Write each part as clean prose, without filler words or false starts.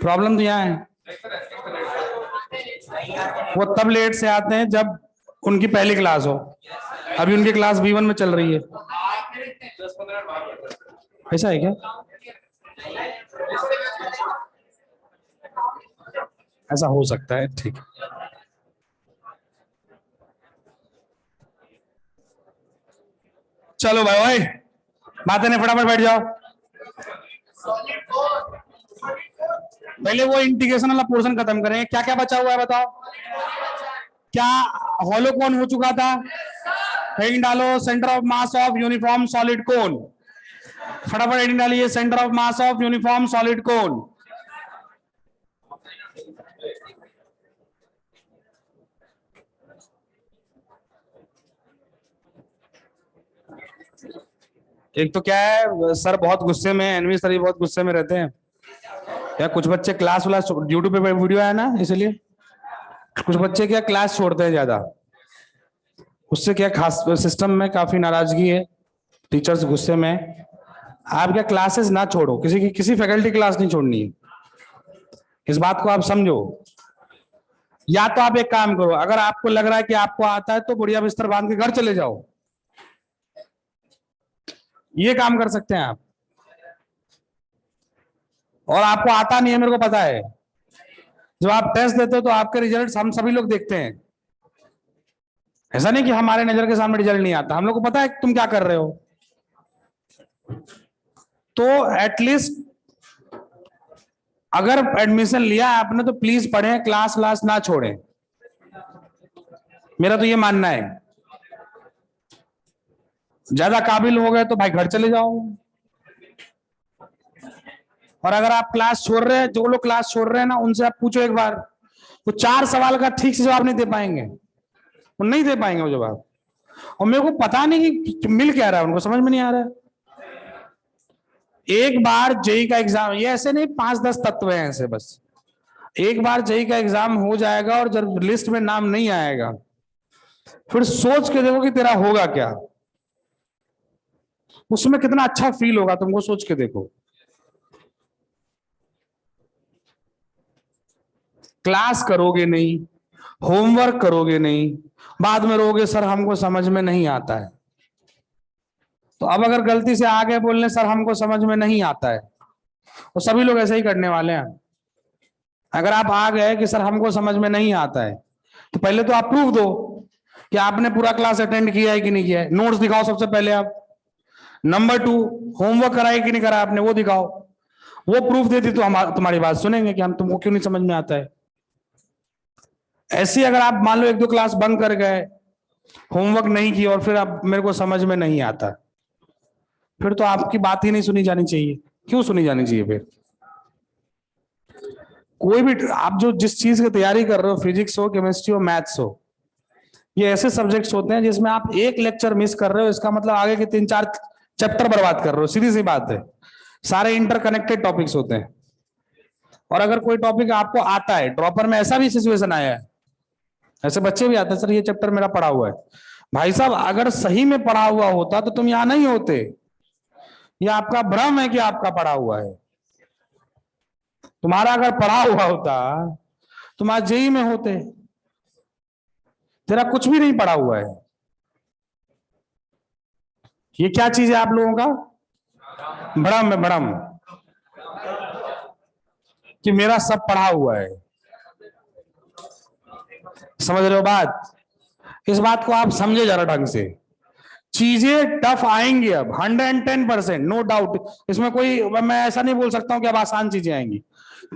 Problem तो यहाँ है, वो तब लेट से आते हैं जब उनकी पहली क्लास हो। अभी उनकी क्लास B1 में चल रही है। ऐसा है क्या? ऐसा हो सकता है, ठीक है। चलो भाई भाई, बातें नहीं, फटाफट बैठ जाओ। पहले वो इंटीग्रेशन वाला पोर्शन खत्म करें। क्या क्या बचा हुआ है बताओ? क्या हॉलो कौन हो चुका था? हेडिंग डालो, centre of mass of uniform solid कोन। फटाफट हेडिंग डालिए, centre of mass of uniform solid कोन। एक तो क्या है, सर बहुत गुस्से में, एनवी सर भी बहुत गुस्से में रहते हैं। क्या कुछ बच्चे क्लास वाला यूट्यूब पे वीडियो आया ना, इसलिए कुछ बच्चे क्या क्लास छोड़ते हैं ज्यादा। उससे क्या खास सिस्टम में काफी नाराजगी है, टीचर्स गुस्से में। आप क्या क्लासेस ना छोड़ो, किसी फैकल्टी क्लास नहीं छोड़नी है, इस बात को आप समझो। या तो आप एक काम करो, अगर आपको लग रहा है कि आपको आता है तो बढ़िया बिस्तर बांध के घर चले जाओ, ये काम कर सकते हैं आप। और आपको आता नहीं है, मेरे को पता है, जब आप टेस्ट देते हो तो आपके रिजल्ट हम सभी लोग देखते हैं। ऐसा नहीं कि हमारे नजर के सामने रिजल्ट नहीं आता, हम लोग को पता है तुम क्या कर रहे हो। तो एटलीस्ट अगर एडमिशन लिया आपने तो प्लीज पढ़ें, क्लास ना छोड़ें, मेरा तो ये मानना है। ज्यादा काबिल हो गए तो भाई घर चले जाओ। और अगर आप क्लास छोड़ रहे हैं, जो लोग क्लास छोड़ रहे हैं ना, उनसे आप पूछो एक बार, वो 4 सवाल का ठीक से जवाब नहीं दे पाएंगे, वो नहीं दे पाएंगे वो जवाब। और मेरे को पता नहीं कि मिल क्या रहा है, उनको समझ में नहीं आ रहा है। एक बार जेई का एग्जाम, ये ऐसे नहीं 5-10 तत्व हैं ऐसे, बस एक बार जेई का एग्जाम हो जाएगा और जब लिस्ट में नाम नहीं आएगा, फिर सोच के देखो कि तेरा होगा क्या, उसमें कितना अच्छा फील होगा, तुमको सोच के देखो। क्लास करोगे नहीं, होमवर्क करोगे नहीं, बाद में रोगे सर हमको समझ में नहीं आता है। तो अब अगर गलती से आ गए बोलने सर हमको समझ में नहीं आता है, तो सभी लोग ऐसे ही करने वाले हैं। अगर आप आ गए कि सर हमको समझ में नहीं आता है, तो पहले तो आप प्रूफ दो कि आपने पूरा क्लास अटेंड किया है कि नहीं किया है। नोट्स दिखाओ सबसे पहले आप। नंबर 2, होमवर्क कराए कि नहीं करा आपने, वो दिखाओ। वो प्रूफ देती तो हम तुम्हारी बात सुनेंगे कि हम तुमको क्यों नहीं समझ में आता है। ऐसे अगर आप मान लो 1-2 क्लास बंक कर गए, होमवर्क नहीं किया और फिर आप मेरे को समझ में नहीं आता, फिर तो आपकी बात ही नहीं सुनी जानी चाहिए। क्यों सुनी जानी चाहिए फिर? कोई भी आप जो जिस चीज की तैयारी कर रहे हो, फिजिक्स हो, केमिस्ट्री हो, मैथ्स हो, ये ऐसे सब्जेक्ट्स होते हैं जिसमें आप एक लेक्चर मिस कर रहे हो, इसका मतलब आगे के 3-4 चैप्टर बर्बाद कर रहे हो, सीधी सी बात है। सारे इंटरकनेक्टेड टॉपिक्स होते हैं। और अगर कोई टॉपिक आपको आता है, ड्रॉपर में ऐसा भी सिचुएशन आया है, ऐसे बच्चे भी आते हैं, सर ये चैप्टर मेरा पढ़ा हुआ है। भाई साहब अगर सही में पढ़ा हुआ होता तो तुम यहां नहीं होते। ये आपका भ्रम है कि आपका पढ़ा हुआ है। तुम्हारा अगर पढ़ा हुआ होता तुम आज जेई में होते। तेरा कुछ भी नहीं पढ़ा हुआ है। ये क्या चीज है आप लोगों का? भ्रम है, भ्रम, कि मेरा सब पढ़ा हुआ है। समझ रहे हो बात? इस बात को आप समझे जरा ढंग से। चीजें टफ आएंगी अब 110%, नो डाउट। इसमें कोई, मैं ऐसा नहीं बोल सकता हूं कि अब आसान चीजें आएंगी।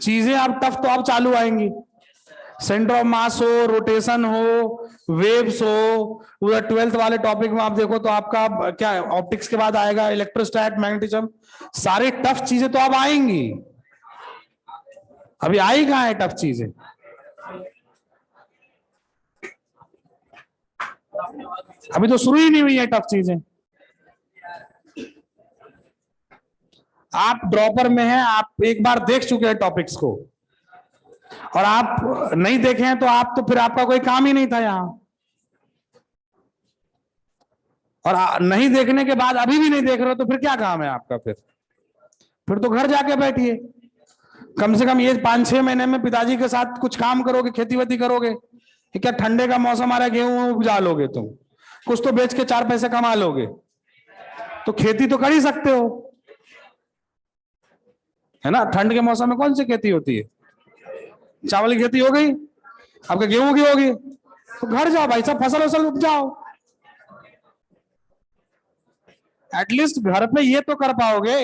चीजें अब टफ तो अब चालू आएंगी। सेंटर ऑफ मास हो, रोटेशन हो, वेव्स हो, उधर 12th वाले टॉपिक में आप देखो तो आपका क्या ऑप्टिक्स के बाद आएगा इलेक्ट्रोस्टैट, मैग्नेटिज्म। सारी टफ चीजें तो अब आएंगी। अभी आई कहां है टफ चीजें? अभी तो शुरू ही नहीं हुई है टफ चीजें। आप ड्रॉपर में हैं, आप एक बार देख चुके हैं टॉपिक्स को, और आप नहीं देखे हैं तो आप तो फिर आपका कोई काम ही नहीं था यहां। और नहीं देखने के बाद अभी भी नहीं देख रहे हो तो फिर क्या काम है आपका? फिर तो घर जाके बैठिए। कम से कम ये 5-6 महीने में पिताजी के साथ कुछ काम करोगे, खेती वेती करोगे। क्या ठंडे का मौसम आ रहा है, गेहूं उपजा लोगे तुम, कुछ तो बेच के 4 पैसे कमा लोगे, तो खेती तो कर ही सकते हो, है ना। ठंड के मौसम में कौन सी खेती होती है? चावल की खेती हो गई, आपके गेहूं की होगी, तो घर जाओ भाई साहब, फसल वसल उपजाओ। एटलीस्ट घर पे ये तो कर पाओगे।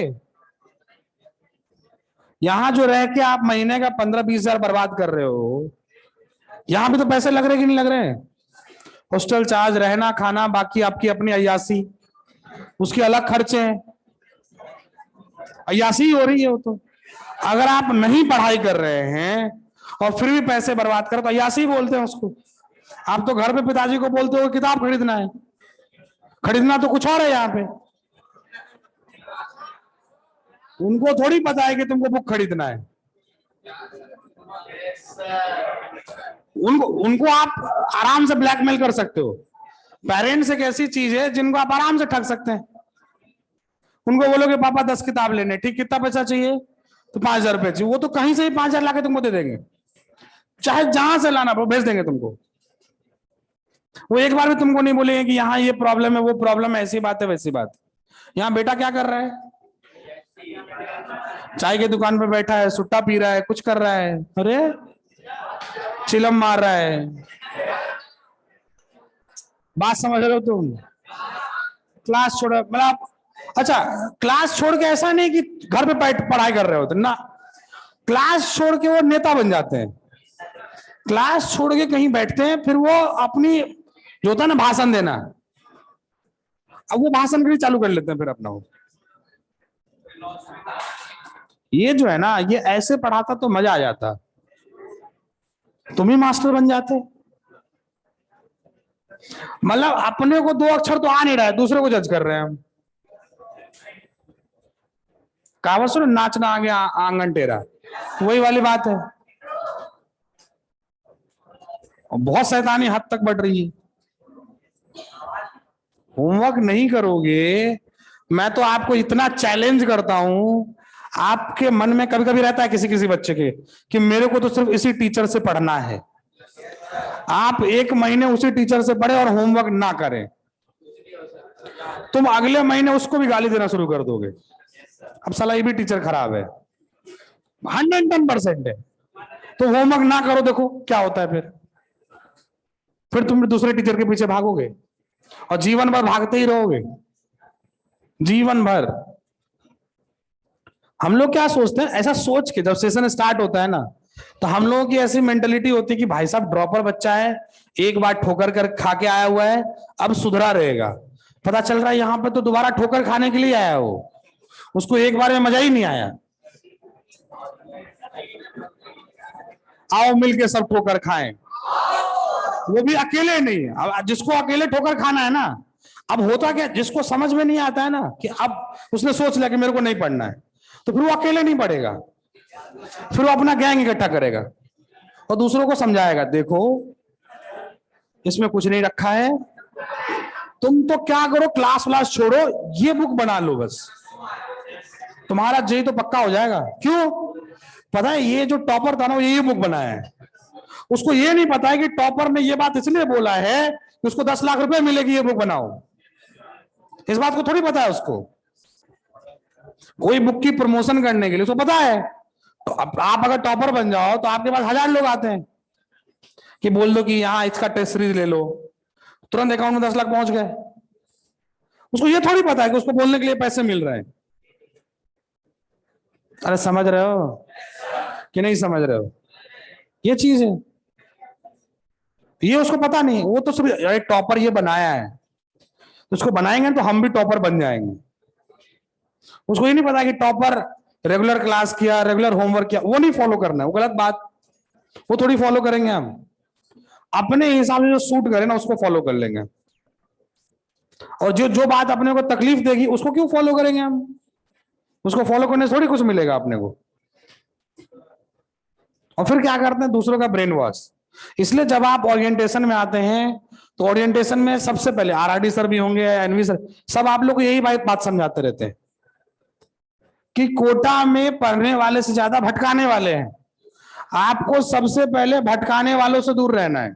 यहां जो रह के आप महीने का 15-20 हजार बर्बाद कर रहे हो, यहां भी तो पैसे लग रहे कि नहीं लग रहे हैं? हॉस्टल चार्ज, रहना खाना, बाकी आपकी अपनी अय्यासी, उसके अलग खर्चे हैं, अय्यासी ही हो रही है वो तो। अगर आप नहीं पढ़ाई कर रहे हैं और फिर भी पैसे बर्बाद करो तो अय्यासी बोलते हैं उसको। आप तो घर पे पिताजी को बोलते हो किताब खरीदना है, खरीदना तो कुछ और है यहाँ पे। उनको थोड़ी पता है कि तुमको बुक खरीदना है। उनको उनको आप आराम से ब्लैकमेल कर सकते हो। पेरेंट्स एक ऐसी चीज है जिनको आप आराम से ठग सकते हैं। उनको बोलोगे पापा 10 किताब लेने, ठीक, कितना पैसा चाहिए? तो 5,000 रुपए चाहिए। वो तो कहीं से ही 5,000 लाके तुमको दे देंगे, चाहे जहां से लाना वो भेज देंगे तुमको। वो एक बार भी तुमको नहीं बोलेंगे कि यहाँ ये प्रॉब्लम है, वो प्रॉब्लम है, ऐसी बात है वैसी बात। यहाँ बेटा क्या कर रहा है? चाय की दुकान पे बैठा है, सुट्टा पी रहा है, कुछ कर रहा है, अरे चिलम मार रहा है। बात समझ रहे हो तुम? क्लास छोड़, मतलब अच्छा, क्लास छोड़ के ऐसा नहीं कि घर पे पढ़ाई कर रहे होते ना, क्लास छोड़ के वो नेता बन जाते हैं। क्लास छोड़ के कहीं बैठते हैं, फिर वो अपनी जो होता है ना भाषण देना, अब वो भाषण भी चालू कर लेते हैं फिर अपना वो। ये जो है ना, ये ऐसे पढ़ाता तो मजा आ जाता, तुम ही मास्टर बन जाते। मतलब अपने को 2 अक्षर तो आ नहीं रहा है, दूसरे को जज कर रहे हैं हम। कहावत सुनो, नाचना आ गया आंगन टेरा, वही वाली बात है। बहुत शैतानी हद तक बढ़ रही है। होमवर्क नहीं करोगे, मैं तो आपको इतना चैलेंज करता हूं, आपके मन में कभी कभी रहता है किसी किसी बच्चे के कि मेरे को तो सिर्फ इसी टीचर से पढ़ना है। आप 1 महीने उसी टीचर से पढ़े और होमवर्क ना करें, तुम अगले महीने उसको भी गाली देना शुरू कर दोगे, अब साला ये भी टीचर खराब है। 110% है। तो होमवर्क ना करो, देखो क्या होता है फिर तुम दूसरे टीचर के पीछे भागोगे और जीवन भर भागते ही रहोगे, जीवन भर। हम लोग क्या सोचते हैं, ऐसा सोच के जब सेशन स्टार्ट होता है ना, तो हम लोगों की ऐसी मेंटेलिटी होती है कि भाई साहब ड्रॉपर बच्चा है, एक बार ठोकर कर खा के आया हुआ है, अब सुधरा रहेगा। पता चल रहा है यहाँ पे तो दोबारा ठोकर खाने के लिए आया हो, उसको एक बार में मजा ही नहीं आया। आओ मिलके सब ठोकर खाएं, वो भी अकेले नहीं। अब जिसको अकेले ठोकर खाना है ना, अब होता क्या, जिसको समझ में नहीं आता है ना कि अब उसने सोच लिया कि मेरे को नहीं पढ़ना है, तो फिर वो अकेले नहीं पढ़ेगा, फिर वो अपना गैंग इकट्ठा करेगा और दूसरों को समझाएगा, देखो इसमें कुछ नहीं रखा है, तुम तो क्या करो, क्लास व्लास छोड़ो, ये बुक बना लो, बस तुम्हारा जेई तो पक्का हो जाएगा। क्यों? पता है, ये जो टॉपर था ना, वो ये बुक बनाया है। उसको ये नहीं पता है कि टॉपर ने ये बात इसलिए बोला है कि उसको 10 लाख रुपए मिलेगी ये बुक बनाओ, इस बात को थोड़ी पता है उसको। कोई बुक की प्रमोशन करने के लिए उसको पता है। तो अब आप अगर टॉपर बन जाओ तो आपके पास 1000 लोग आते हैं कि बोल दो कि यहाँ इसका टेस्ट सीरीज ले लो, तुरंत अकाउंट में 10 लाख पहुंच गए। उसको ये थोड़ी पता है कि उसको बोलने के लिए पैसे मिल रहे हैं। अरे समझ रहे हो कि नहीं समझ रहे हो? ये चीज है, ये उसको पता नहीं। वो तो सिर्फ टॉपर ये बनाया है, तो उसको बनाएंगे तो हम भी टॉपर बन जाएंगे। उसको ये नहीं पता कि टॉपर रेगुलर क्लास किया, रेगुलर होमवर्क किया, वो नहीं फॉलो करना है, वो गलत बात, वो थोड़ी फॉलो करेंगे। हम अपने हिसाब से जो सूट करे ना उसको फॉलो कर लेंगे, और जो जो बात अपने को तकलीफ देगी उसको क्यों फॉलो करेंगे हम? उसको फॉलो करने से थोड़ी कुछ मिलेगा अपने को। और फिर क्या करते हैं, दूसरों का ब्रेन वॉश। इसलिए जब आप ओरिएंटेशन में आते हैं तो ओरिएंटेशन में सबसे पहले आरआरडी सर भी होंगे, एनवी सर, सब आप लोग को यही बात समझाते रहते हैं कि कोटा में पढ़ने वाले से ज्यादा भटकाने वाले हैं। आपको सबसे पहले भटकाने वालों से दूर रहना है।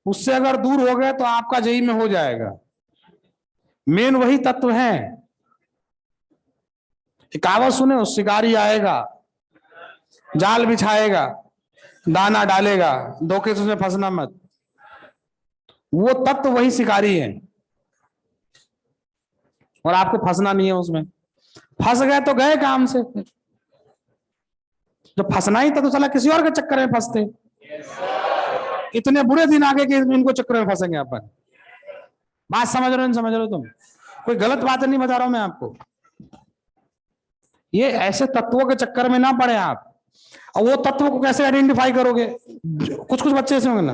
उससे अगर दूर हो गए तो आपका जेई में हो जाएगा। मेन वही तत्व है। कहावत सुने हो, शिकारी आएगा, जाल बिछाएगा, दाना डालेगा, धोखे से उसमें फंसना मत। वो तत्व वही शिकारी है और आपको फंसना नहीं है उसमें। फंस गए तो गए काम से। जब फंसना ही था तो साला किसी और के चक्कर में फंसते। इतने बुरे दिन आगे कि इनको चक्कर में फंसेंगे अपन। बात समझ रहे हो, समझ रहे हो तुम? कोई गलत बात नहीं बता रहा हूं मैं आपको। ये ऐसे तत्वों के चक्कर में ना पड़े आप। और वो तत्व को कैसे आइडेंटिफाई करोगे? कुछ कुछ बच्चे ऐसे होंगे ना,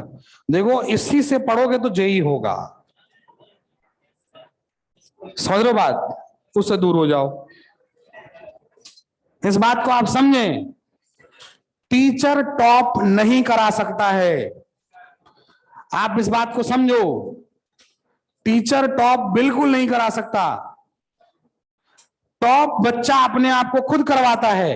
देखो इसी से पढ़ोगे तो जेई होगा, समझ लो बात, उससे दूर हो जाओ। इस बात को आप समझें। टीचर टॉप नहीं करा सकता है, आप इस बात को समझो। टीचर टॉप बिल्कुल नहीं करा सकता। टॉप बच्चा अपने आप को खुद करवाता है।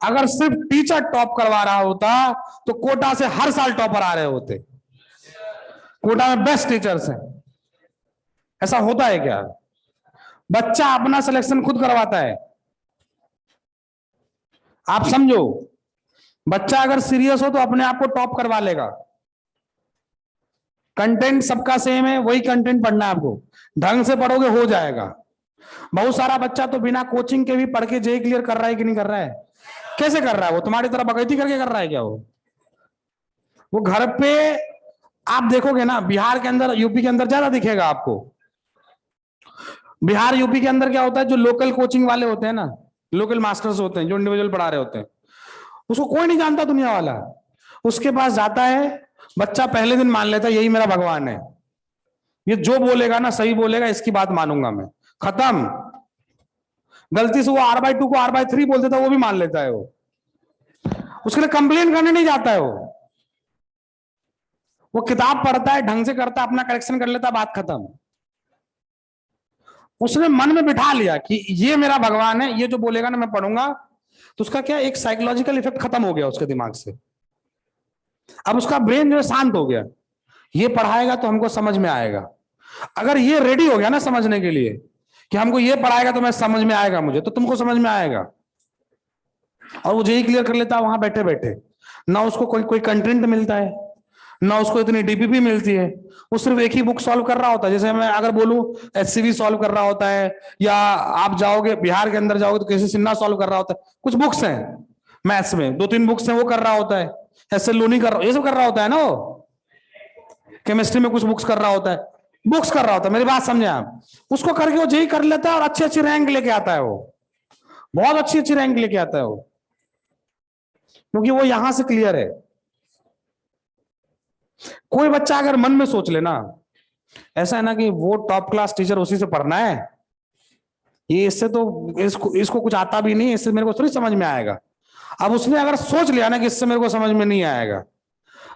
अगर सिर्फ टीचर टॉप करवा रहा होता तो कोटा से हर साल टॉपर आ रहे होते। कोटा में बेस्ट टीचर्स हैं। ऐसा होता है क्या? बच्चा अपना सिलेक्शन खुद करवाता है। आप समझो, बच्चा अगर सीरियस हो तो अपने आप को टॉप करवा लेगा। कंटेंट सबका सेम है, वही कंटेंट पढ़ना है आपको, ढंग से पढ़ोगे हो जाएगा। बहुत सारा बच्चा तो बिना कोचिंग के भी पढ़ के जेई क्लियर कर रहा है कि नहीं कर रहा है? कैसे कर रहा है? वो तुम्हारी तरह बगैती करके कर रहा है क्या? वो घर पे आप देखोगे ना, बिहार के अंदर यूपी के अंदर ज्यादा दिखेगा आपको। बिहार यूपी के अंदर क्या होता है, जो लोकल कोचिंग वाले होते हैं ना, लोकल मास्टर्स होते हैं जो इंडिविजुअल पढ़ा रहे होते हैं, उसको कोई नहीं जानता दुनिया वाला। उसके पास जाता है बच्चा, पहले दिन मान लेता है यही मेरा भगवान है, ये जो बोलेगा ना सही बोलेगा, इसकी बात मानूंगा मैं, खत्म। गलती से वो R/2 को R/3 बोल देता है, वो भी मान लेता है। वो उसके लिए कंप्लेन करने नहीं जाता है। वो किताब पढ़ता है, ढंग से करता है, अपना करेक्शन कर लेता, बात खत्म। उसने मन में बिठा लिया कि ये मेरा भगवान है, ये जो बोलेगा ना मैं पढ़ूंगा। तो उसका क्या, एक साइकोलॉजिकल इफेक्ट खत्म हो गया उसके दिमाग से। अब उसका ब्रेन जो है शांत हो गया, ये पढ़ाएगा तो हमको समझ में आएगा। अगर ये रेडी हो गया ना समझने के लिए कि हमको ये पढ़ाएगा तो मैं समझ में आएगा मुझे, तो तुमको समझ में आएगा। और वो जेई क्लियर कर लेता है वहां बैठे बैठे। ना उसको कोई कंटेंट मिलता है, ना उसको इतनी डीपीपी मिलती है। वो सिर्फ एक ही बुक सॉल्व कर रहा होता है। जैसे मैं अगर बोलूं एचसीवी सॉल्व कर रहा होता है, या आप जाओगे बिहार के अंदर जाओगे तो केसी सिन्हा सॉल्व कर रहा होता है। कुछ बुक्स हैं मैथ्स में, 2-3 बुक्स हैं वो कर रहा होता है। ऐसे लोनी कर रहा, ये सब कर रहा होता है ना। वो केमिस्ट्री में कुछ बुक्स कर रहा होता है, बुक्स कर रहा होता है। मेरी बात समझे आप? उसको करके वो जेई कर लेता है और अच्छी अच्छी रैंक लेके आता है। वो बहुत अच्छी अच्छी रैंक लेके आता है वो, क्योंकि वो यहां से क्लियर है। कोई बच्चा अगर मन में सोच लेना, ऐसा है ना कि वो टॉप क्लास टीचर उसी से पढ़ना है, ये इससे तो इसको कुछ आता भी नहीं, इससे मेरे को थोड़ी समझ में आएगा। अब उसने अगर सोच लिया ना कि इससे मेरे को समझ में नहीं आएगा,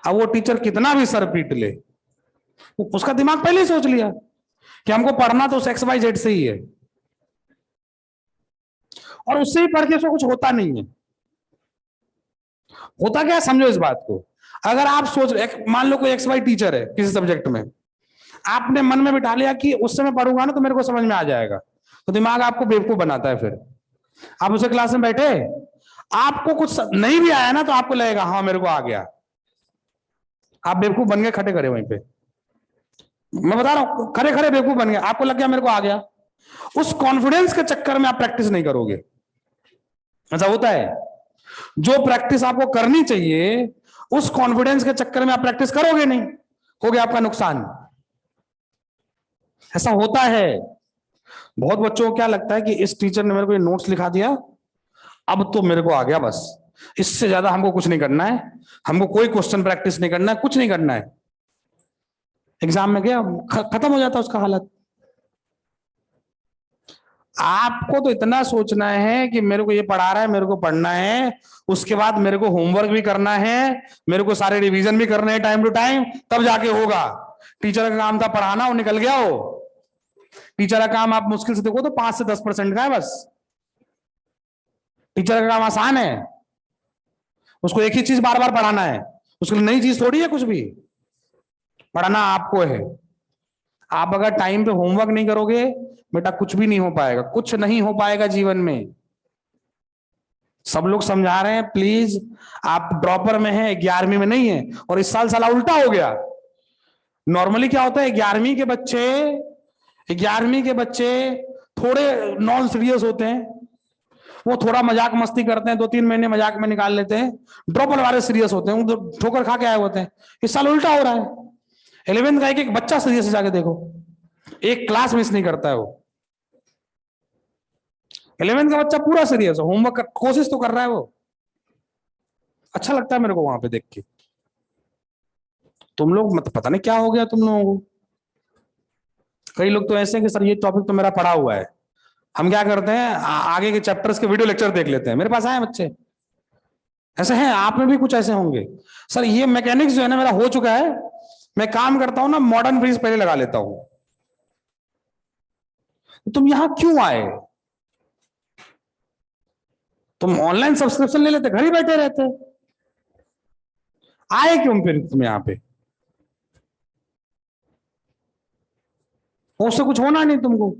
अब वो टीचर कितना भी सर पीट ले, उसका दिमाग पहले ही सोच लिया कि हमको पढ़ना तो उस XYZ से ही है, और उससे ही पढ़ के उसको कुछ होता नहीं है। होता क्या, समझो इस बात को। अगर आप मान लो कोई XY टीचर है किसी सब्जेक्ट में, आपने मन में बिठा लिया कि उससे मैं पढ़ूंगा ना तो मेरे को समझ में आ जाएगा, तो दिमाग आपको बेवकूफ बनाता है। फिर आप उसे क्लास में बैठे, आपको कुछ नहीं भी आया ना तो आपको लगेगा हाँ मेरे को आ गया। आप बेवकूफ बन गए खड़े खड़े वहीं पे, मैं बता रहा हूं, खड़े खड़े बेवकूफ बन गए, आपको लग गया मेरे को आ गया। उस कॉन्फिडेंस के चक्कर में आप प्रैक्टिस नहीं करोगे। ऐसा होता है। जो प्रैक्टिस आपको करनी चाहिए उस कॉन्फिडेंस के चक्कर में आप प्रैक्टिस करोगे नहीं, हो गया आपका नुकसान। ऐसा होता है। बहुत बच्चों को क्या लगता है कि इस टीचर ने मेरे को ये नोट्स लिखा दिया, अब तो मेरे को आ गया, बस इससे ज्यादा हमको कुछ नहीं करना है, हमको कोई क्वेश्चन प्रैक्टिस नहीं करना है, कुछ नहीं करना है। एग्जाम में गया, खत्म हो जाता उसका हालत। आपको तो इतना सोचना है कि मेरे को ये पढ़ा रहा है, मेरे को पढ़ना है, उसके बाद मेरे को होमवर्क भी करना है, मेरे को सारे रिवीजन भी करने हैं टाइम टू टाइम, तब जाके होगा। टीचर का काम था पढ़ाना, वो निकल गया। वो टीचर का काम आप मुश्किल से देखो तो 5 से 10% का है बस। टीचर का काम आसान है, उसको एक ही चीज बार बार पढ़ाना है, उसके लिए नई चीज थोड़ी है कुछ भी, पढ़ाना आपको है। आप अगर टाइम पे होमवर्क नहीं करोगे बेटा कुछ भी नहीं हो पाएगा, कुछ नहीं हो पाएगा जीवन में। सब लोग समझा रहे हैं प्लीज, आप ड्रॉपर में है, 11वीं में नहीं है। और इस साल साला उल्टा हो गया। नॉर्मली क्या होता है, 11वीं के बच्चे थोड़े नॉन सीरियस होते हैं, वो थोड़ा मजाक मस्ती करते हैं, 2-3 महीने मजाक में निकाल लेते हैं। ड्रॉपर वाले सीरियस होते हैं, वो ठोकर खा के आए होते हैं। इस साल उल्टा हो रहा है। 11th का एक बच्चा सीरियस है, जाके देखो, एक क्लास मिस नहीं करता है वो। 11th का बच्चा पूरा सीरियस है, होमवर्क कोशिश तो कर रहा है वो। अच्छा लगता है मेरे को वहां पे देख के। तुम लोग मत पता नहीं क्या हो गया तुम लोगों को। कई लोग तो ऐसे हैं कि सर ये टॉपिक तो मेरा पढ़ा हुआ है, हम क्या करते हैं आगे के चैप्टर्स के वीडियो लेक्चर देख लेते हैं। मेरे पास आए बच्चे ऐसे हैं, आप में भी कुछ ऐसे होंगे। सर ये मैकेनिक्स जो है ना मेरा हो चुका है, मैं काम करता हूं ना मॉडर्न फ्रीज पहले लगा लेता हूं। तुम यहां क्यों आए? तुम ऑनलाइन सब्सक्रिप्शन ले लेते, घर ही बैठे रहते, आए क्यों फिर तुम यहां पे? उससे कुछ होना नहीं तुमको।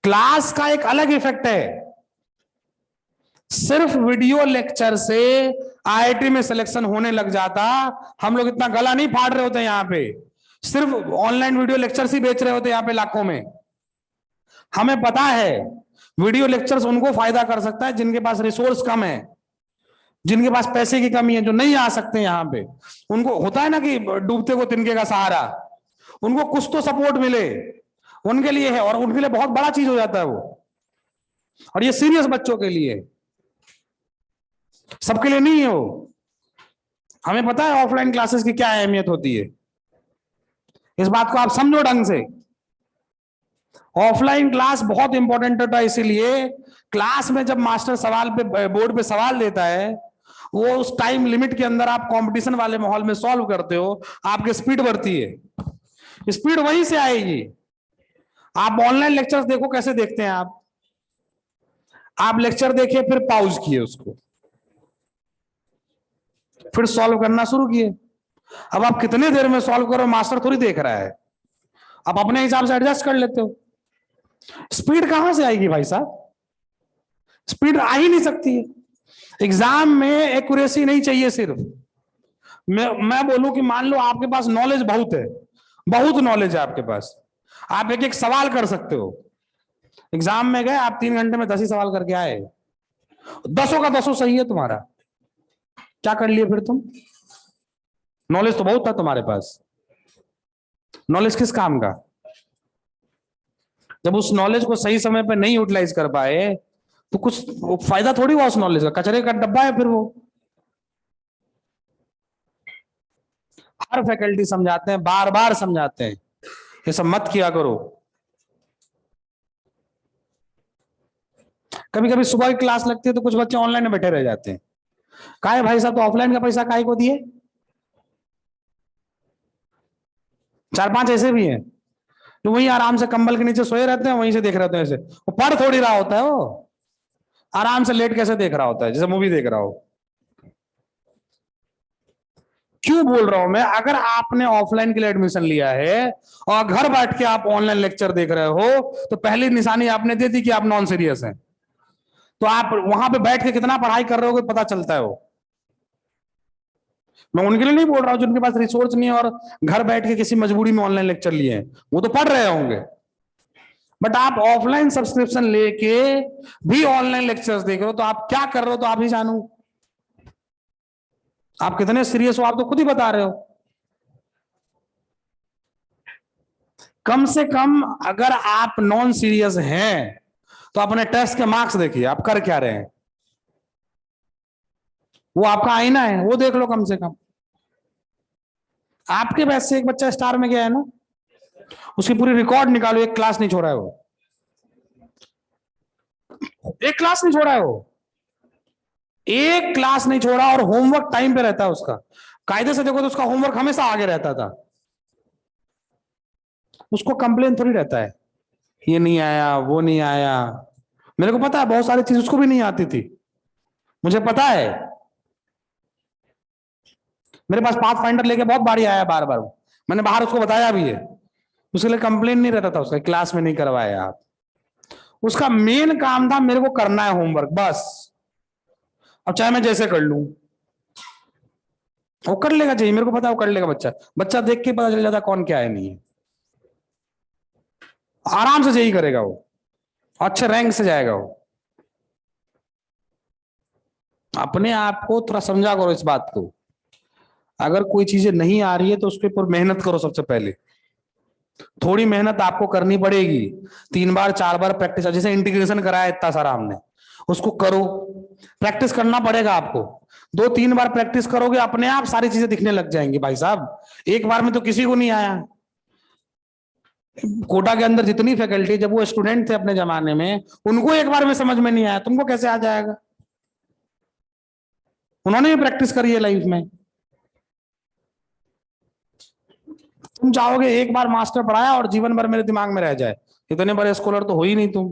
क्लास का एक अलग इफेक्ट है। सिर्फ वीडियो लेक्चर से आईआईटी में सिलेक्शन होने लग जाता, हम लोग इतना गला नहीं फाड़ रहे होते यहां पे। सिर्फ ऑनलाइन वीडियो लेक्चर्स ही बेच रहे होते यहां पे लाखों में। हमें पता है वीडियो लेक्चर्स उनको फायदा कर सकता है जिनके पास रिसोर्स कम है, जिनके पास पैसे की कमी है, जो नहीं आ सकते यहां पे। उनको होता है ना कि डूबते को तिनके का सहारा, उनको कुछ तो सपोर्ट मिले, उनके लिए है। और उनके लिए बहुत बड़ा चीज हो जाता है वो। और ये सीरियस बच्चों के लिए, सबके लिए नहीं है वो। हमें पता है ऑफलाइन क्लासेस की क्या अहमियत होती है, इस बात को आप समझो ढंग से। ऑफलाइन क्लास बहुत इंपॉर्टेंट होता है, इसीलिए क्लास में जब मास्टर सवाल पे बोर्ड पे सवाल देता है, वो उस टाइम लिमिट के अंदर आप कंपटीशन वाले माहौल में सॉल्व करते हो, आपकी स्पीड बढ़ती है। स्पीड वहीं से आएगी। आप ऑनलाइन लेक्चर्स देखो कैसे देखते हैं आप लेक्चर देखिए, फिर पॉज किए उसको, फिर सॉल्व करना शुरू किए। अब आप कितने देर में सॉल्व करो मास्टर थोड़ी देख रहा है, आप अपने हिसाब से एडजस्ट कर लेते हो। स्पीड कहां से आएगी भाई साहब? स्पीड आ ही नहीं सकती है। एग्जाम में एक्यूरेसी नहीं चाहिए सिर्फ। मैं बोलूं कि मान लो आपके पास नॉलेज बहुत है, बहुत नॉलेज है आपके पास, आप एक एक सवाल कर सकते हो। एग्जाम में गए आप 3 घंटे में 10 ही सवाल करके आए, 10 का 10 सही है तुम्हारा, क्या कर लिए फिर तुम? नॉलेज तो बहुत था तुम्हारे पास, नॉलेज किस काम का? जब उस नॉलेज को सही समय पर नहीं यूटिलाइज कर पाए तो कुछ फायदा थोड़ी हुआ उस नॉलेज का, कचरे का डब्बा है फिर वो। हर फैकल्टी समझाते हैं, बार बार समझाते हैं, ये सब मत किया करो। कभी कभी सुबह की क्लास लगती है तो कुछ बच्चे ऑनलाइन में बैठे रह जाते हैं। काहे भाई साहब, तो ऑफलाइन का पैसा काहे को दिए? 4-5 ऐसे भी हैं जो वहीं आराम से कंबल के नीचे सोए रहते हैं, वहीं से देख रहे होते हैं। ऐसे वो पढ़ थोड़ी रहा होता है, वो आराम से लेट कैसे देख रहा होता है, जैसे मूवी देख रहा हो। क्यों बोल रहा हूं मैं, अगर आपने ऑफलाइन के लिए एडमिशन लिया है और घर बैठ के आप ऑनलाइन लेक्चर देख रहे हो, तो पहली निशानी आपने दे दी कि आप नॉन सीरियस हैं। तो आप वहां पे बैठ के कितना पढ़ाई कर रहे हो पता चलता है वो। मैं उनके लिए नहीं बोल रहा हूं जिनके पास रिसोर्स नहीं है और घर बैठ के किसी मजबूरी में ऑनलाइन लेक्चर लिए हैं, वो तो पढ़ रहे होंगे। बट आप ऑफलाइन सब्सक्रिप्शन लेके भी ऑनलाइन लेक्चर्स देख रहे हो, तो आप क्या कर रहे हो तो आप ही जानो। आप कितने सीरियस हो आप तो खुद ही बता रहे हो। कम से कम अगर आप नॉन सीरियस हैं तो अपने टेस्ट के मार्क्स देखिए, आप कर क्या रहे हैं। वो आपका आईना है, वो देख लो कम से कम। आपके बैच से एक बच्चा स्टार में गया है ना, उसकी पूरी रिकॉर्ड निकालो, एक क्लास नहीं छोड़ा है वो, एक क्लास नहीं छोड़ा है वो, एक क्लास नहीं छोड़ा। और होमवर्क टाइम पे रहता है उसका, कायदे से देखो तो उसका होमवर्क हमेशा आगे रहता था, उसको कंप्लेन थोड़ी रहता है। ये नहीं आया, वो नहीं आया। मेरे को पता है बहुत सारी चीज उसको भी नहीं आती थी, मुझे पता है। मेरे पास पाथ फाइंडर लेके बहुत बारी आया बार बार, मैंने बाहर उसको बताया भी है। उसके लिए कंप्लेन नहीं रहता था उसका, क्लास में नहीं करवाया आप। उसका मेन काम था मेरे को करना है होमवर्क बस। अब चाहे मैं जैसे कर लूं, वो कर लेगा, चाहिए मेरे को पता है वो कर लेगा। बच्चा बच्चा देख के पता चल जाता कौन क्या है नहीं है। आराम से यही करेगा वो, अच्छे रैंक से जाएगा वो। अपने आप को थोड़ा समझा करो इस बात को। अगर कोई चीजें नहीं आ रही है तो उसके ऊपर मेहनत करो सबसे पहले। थोड़ी मेहनत आपको करनी पड़ेगी, 3 बार 4 बार प्रैक्टिस। जैसे इंटीग्रेशन कराया इतना सारा हमने, उसको करो, प्रैक्टिस करना पड़ेगा आपको। 2-3 बार प्रैक्टिस करोगे अपने आप सारी चीजें दिखने लग जाएंगी भाई साहब। एक बार में तो किसी को नहीं आया। कोटा के अंदर जितनी फैकल्टी, जब वो स्टूडेंट थे अपने जमाने में, उनको एक बार में समझ में नहीं आया, तुमको कैसे आ जाएगा? उन्होंने भी प्रैक्टिस करी है लाइफ में। तुम चाहोगे एक बार मास्टर पढ़ाया और जीवन भर मेरे दिमाग में रह जाए? इतने बड़े स्कॉलर तो हो ही नहीं तुम,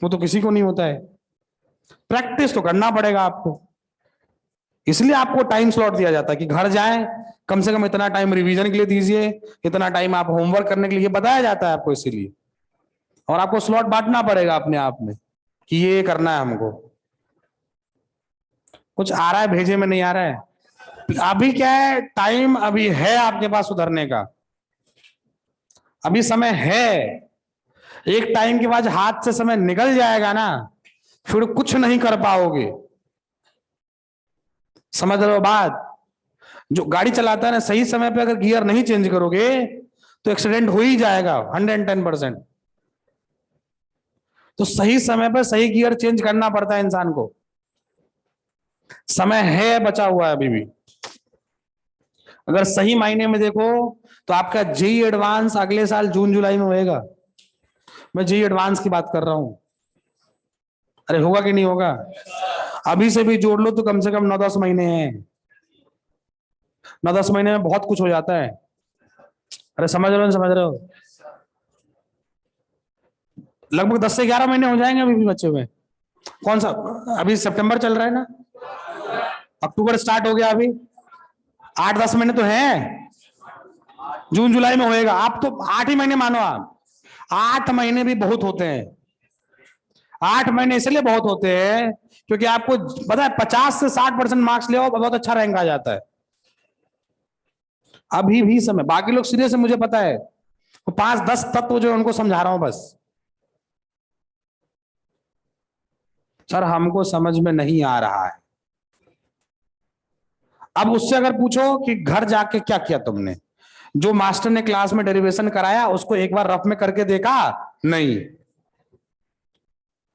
वो तो किसी को नहीं होता है। प्रैक्टिस तो करना पड़ेगा आपको। इसलिए आपको टाइम स्लॉट दिया जाता है कि घर जाएं, कम से कम इतना टाइम रिवीजन के लिए दीजिए, इतना टाइम आप होमवर्क करने के लिए बताया जाता है आपको इसीलिए। और आपको स्लॉट बांटना पड़ेगा अपने आप में कि ये करना है हमको। कुछ आ रहा है भेजे में, नहीं आ रहा है? अभी क्या है, टाइम अभी है आपके पास सुधरने का, अभी समय है। एक टाइम के बाद हाथ से समय निकल जाएगा ना, फिर कुछ नहीं कर पाओगे। समझ रहे हो बात? जो गाड़ी चलाता है ना, सही समय पे अगर गियर नहीं चेंज करोगे तो एक्सीडेंट हो ही जाएगा 110%। तो सही समय पर सही गियर चेंज करना पड़ता है इंसान को। समय है बचा हुआ है अभी भी। अगर सही मायने में देखो तो आपका जेई एडवांस अगले साल जून जुलाई में होएगा। मैं जेई एडवांस की बात कर रहा हूं। अरे होगा कि नहीं होगा? अभी से भी जोड़ लो तो कम से कम 9-10 महीने हैं। 9-10 महीने में बहुत कुछ हो जाता है। अरे समझ रहे हो, समझ रहे हो? लगभग 10 से 11 महीने हो जाएंगे अभी भी बच्चे हुए। कौन सा, अभी सितंबर चल रहा है ना, अक्टूबर स्टार्ट हो गया, अभी 8-10 महीने तो हैं। जून जुलाई में होएगा। आप तो 8 ही महीने मानो आप, 8 महीने भी बहुत होते हैं। 8 महीने इसलिए बहुत होते हैं क्योंकि आपको पता है 50 से 60% मार्क्स ले आओ बहुत अच्छा रैंक आ जाता है। अभी भी समय, बाकी लोग सीरियस है मुझे पता है, तो 5-10 तत्व जो उनको समझा रहा हूं बस। सर हमको समझ में नहीं आ रहा है। अब उससे अगर पूछो कि घर जाके क्या किया तुमने, जो मास्टर ने क्लास में डेरिवेशन कराया उसको एक बार रफ में करके देखा? नहीं।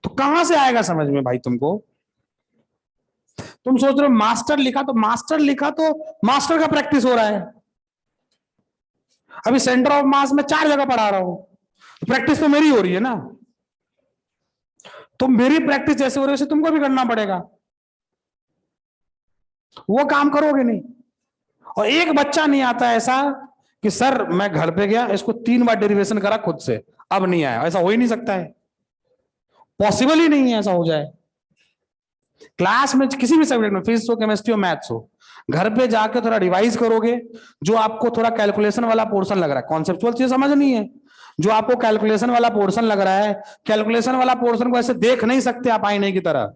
तो कहां से आएगा समझ में भाई तुमको? तुम सोच रहे हो मास्टर लिखा तो मास्टर लिखा तो मास्टर का प्रैक्टिस हो रहा है। अभी सेंटर ऑफ मास में 4 जगह पढ़ा रहा हूं, प्रैक्टिस तो मेरी हो रही है ना। तो मेरी प्रैक्टिस जैसे हो रही है वैसे तुमको भी करना पड़ेगा। वो काम करोगे नहीं। और एक बच्चा नहीं आता ऐसा कि सर मैं घर पे गया इसको 3 बार डेरिवेशन करा खुद से, अब नहीं आया, ऐसा हो ही नहीं सकता है। पॉसिबल ही नहीं है ऐसा हो जाए। क्लास में किसी भी सब्जेक्ट में, फिजिक्स हो, केमिस्ट्री हो, मैथ्स हो, घर पे जाके थोड़ा रिवाइज करोगे। जो आपको थोड़ा कैलकुलेशन वाला पोर्शन लग रहा है, कॉन्सेप्चुअल चीज समझ नहीं है, जो आपको कैलकुलेशन वाला पोर्शन लग रहा है, कैलकुलेशन वाला पोर्शन को ऐसे देख नहीं सकते आप आईने की तरह,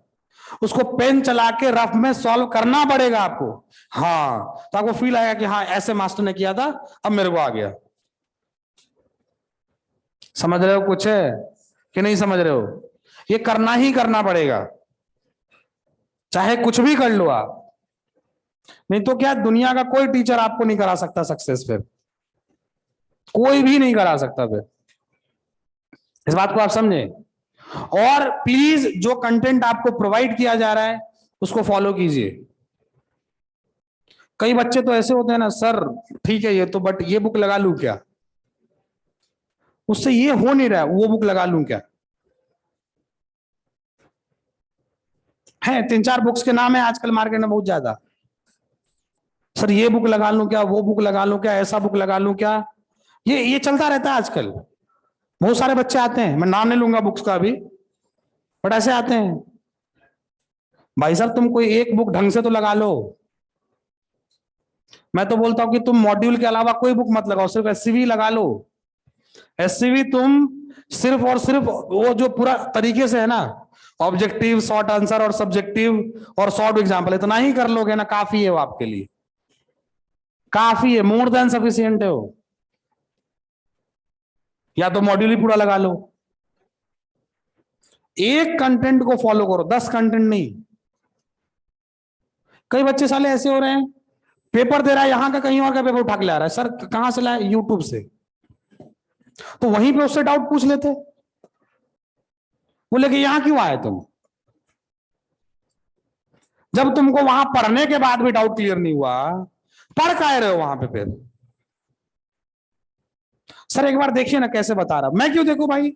उसको पेन चला के रफ में सॉल्व करना पड़ेगा आपको। हाँ, तो आपको फील आएगा कि हाँ ऐसे मास्टर ने किया था, अब मेरे को आ गया। समझ रहे हो कुछ है कि नहीं समझ रहे हो? ये करना ही करना पड़ेगा, चाहे कुछ भी कर लो आप। नहीं तो क्या, दुनिया का कोई टीचर आपको नहीं करा सकता सक्सेस, फिर कोई भी नहीं करा सकता फिर। इस बात को आप समझे। और प्लीज जो कंटेंट आपको प्रोवाइड किया जा रहा है उसको फॉलो कीजिए। कई बच्चे तो ऐसे होते हैं ना, सर ठीक है ये तो, बट ये बुक लगा लूं क्या, उससे ये हो नहीं रहा, वो बुक लगा लूं क्या। है 3-4 बुक्स के नाम है आजकल मार्केट में बहुत ज्यादा। सर ये बुक लगा लूं क्या, वो बुक लगा लूं क्या, ऐसा बुक लगा लूं क्या, ये चलता रहता है आजकल। बहुत सारे बच्चे आते हैं, मैं नाम नहीं लूंगा बुक्स का अभी, बट ऐसे आते हैं। भाई साहब तुम कोई एक बुक ढंग से तो लगा लो। मैं तो बोलता हूं कि तुम मॉड्यूल के अलावा कोई बुक मत लगाओ, सिर्फ एससीवी लगा लो। एससीवी तुम सिर्फ और सिर्फ वो जो पूरा तरीके से है ना, ऑब्जेक्टिव, शॉर्ट आंसर और सब्जेक्टिव और शॉर्ट एग्जाम्पल, इतना ही कर लोगे ना, काफी है वो आपके लिए, काफी है, मोर देन सफिशियंट है वो। या तो मॉड्यूल ही पूरा लगा लो, एक कंटेंट को फॉलो करो, 10 कंटेंट नहीं। कई बच्चे साले ऐसे हो रहे हैं, पेपर दे रहा है यहां का कहीं और का पेपर उठा के ला रहा है, सर कहां से लाए, यूट्यूब से। तो वहीं पे उससे डाउट पूछ लेते, बोले कि यहां क्यों आए तुम, जब तुमको वहां पढ़ने के बाद भी डाउट क्लियर नहीं हुआ, पढ़ का रहे हो वहां पे फिर। सर एक बार देखिए ना कैसे बता रहा, मैं क्यों देखूं भाई,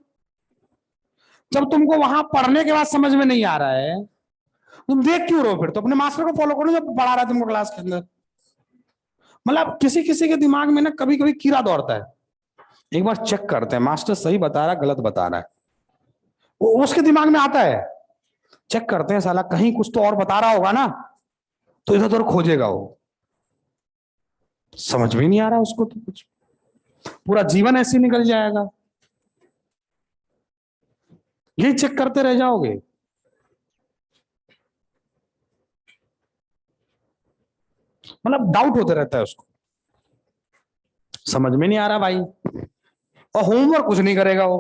जब तुमको वहां पढ़ने के बाद समझ में नहीं आ रहा है, तुम देख क्यों रहे हो फिर, तो अपने मास्टर को फॉलो करो जब पढ़ा रहा है तुमको क्लास के अंदर। मतलब किसी किसी के दिमाग में ना कभी कभी कीड़ा दौड़ता है, एक बार चेक करते हैं मास्टर सही बता रहा है गलत बता रहा है, वो उसके दिमाग में आता है, चेक करते हैं साला कहीं कुछ तो और बता रहा होगा ना, तो इधर उधर खोजेगा वो, समझ में नहीं आ रहा उसको तो कुछ, पूरा जीवन ऐसे निकल जाएगा, ये चेक करते रह जाओगे। मतलब डाउट होते रहता है उसको, समझ में नहीं आ रहा भाई, और होमवर्क कुछ नहीं करेगा वो।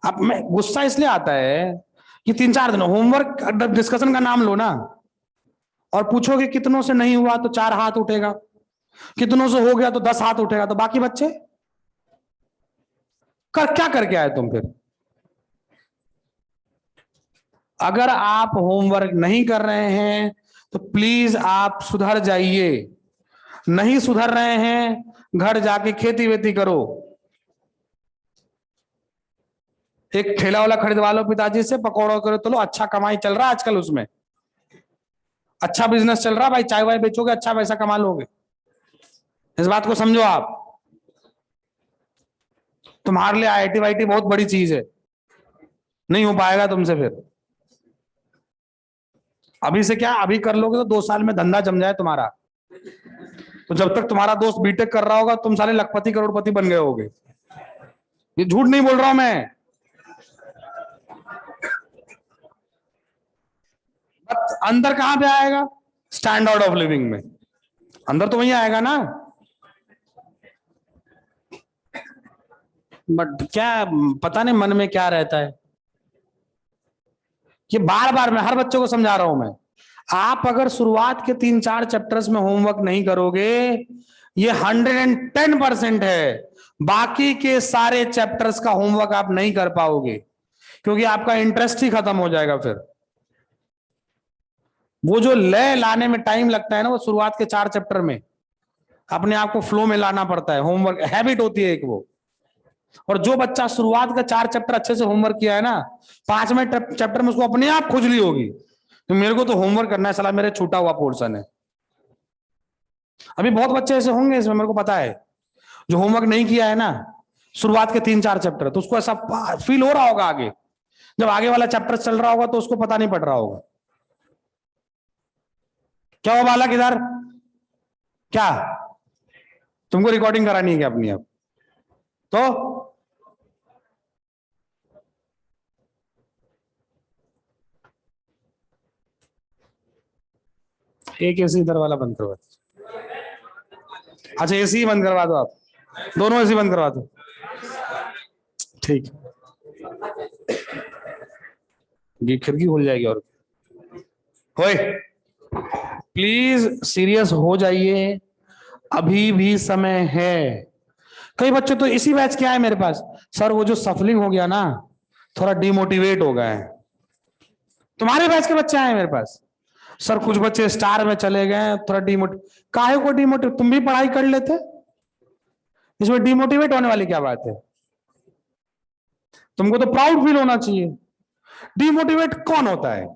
अब मैं गुस्सा इसलिए आता है कि 3-4 दिन होमवर्क डिस्कशन का नाम लो ना, और पूछोगे कितनों से नहीं हुआ तो 4 हाथ उठेगा, कितनों से हो गया तो 10 हाथ उठेगा, तो बाकी बच्चे क्या करके आए तुम फिर। अगर आप होमवर्क नहीं कर रहे हैं तो प्लीज आप सुधर जाइए, नहीं सुधर रहे हैं घर जाके खेती वेती करो, एक ठेला वाला खरीदवा लो पिताजी से, पकौड़ों करो तो लो, अच्छा कमाई चल रहा है आजकल उसमें, अच्छा बिजनेस चल रहा, भाई चाय वाय बेचोगे अच्छा पैसा कमा लोगे, इस बात को समझो आप। तुम्हारे लिए आईआईटी वाईटी बहुत बड़ी चीज है, नहीं हो पाएगा तुमसे फिर। अभी से क्या, अभी कर लोगे तो 2 साल में धंधा जम जाए तुम्हारा, तो जब तक तुम्हारा दोस्त बीटेक कर रहा होगा तुम सारे लखपति करोड़पति बन गए होगे, ये झूठ नहीं बोल रहा हूं मैं। अंदर कहां पे आएगा, स्टैंडर्ड ऑफ लिविंग में, अंदर तो वही आएगा ना। बट क्या पता नहीं मन में क्या रहता है, ये बार बार मैं हर बच्चे को समझा रहा हूं मैं, आप अगर शुरुआत के 3-4 चैप्टर्स में होमवर्क नहीं करोगे, ये 110% है, बाकी के सारे चैप्टर्स का होमवर्क आप नहीं कर पाओगे, क्योंकि आपका इंटरेस्ट ही खत्म हो जाएगा फिर। वो जो लय लाने में टाइम लगता है ना, वो शुरुआत के 4 चैप्टर में अपने आप को फ्लो में लाना पड़ता है, होमवर्क हैबिट होती है एक वो। और जो बच्चा शुरुआत का 4 चैप्टर अच्छे से होमवर्क किया है ना, 5वें चैप्टर में उसको अपने आप खुजली होगी, तो मेरे को तो होमवर्क करना है, साला मेरे छूटा हुआ पोर्शन है। अभी बहुत बच्चे ऐसे होंगे इसमें, मेरे को पता है, जो होमवर्क नहीं किया है ना शुरुआत के 3-4 चैप्टर, तो उसको ऐसा फील हो रहा होगा आगे, जब आगे वाला चैप्टर चल रहा होगा तो उसको पता नहीं पड़ रहा होगा। क्या हुआ बालक इधर, क्या तुमको रिकॉर्डिंग करानी है क्या अपनी अब, तो एक एसी इधर वाला बंद करवा दो, अच्छा एसी बंद करवा दो आप, दोनों एसी बंद करवा दो, ठीक, ये खिड़की खुल जाएगी। और ओए प्लीज सीरियस हो जाइए, अभी भी समय है। कई बच्चे तो इसी बैच के आए मेरे पास, सर वो जो सफलिंग हो गया ना, थोड़ा डिमोटिवेट हो गए। तुम्हारे बैच के बच्चे आए मेरे पास, सर कुछ बच्चे स्टार में चले गए, थोड़ा डिमोटिव, काहे को डिमोटिव, तुम भी पढ़ाई कर लेते, इसमें डिमोटिवेट होने वाली क्या बात है, तुमको तो प्राउड फील होना चाहिए। डिमोटिवेट कौन होता है,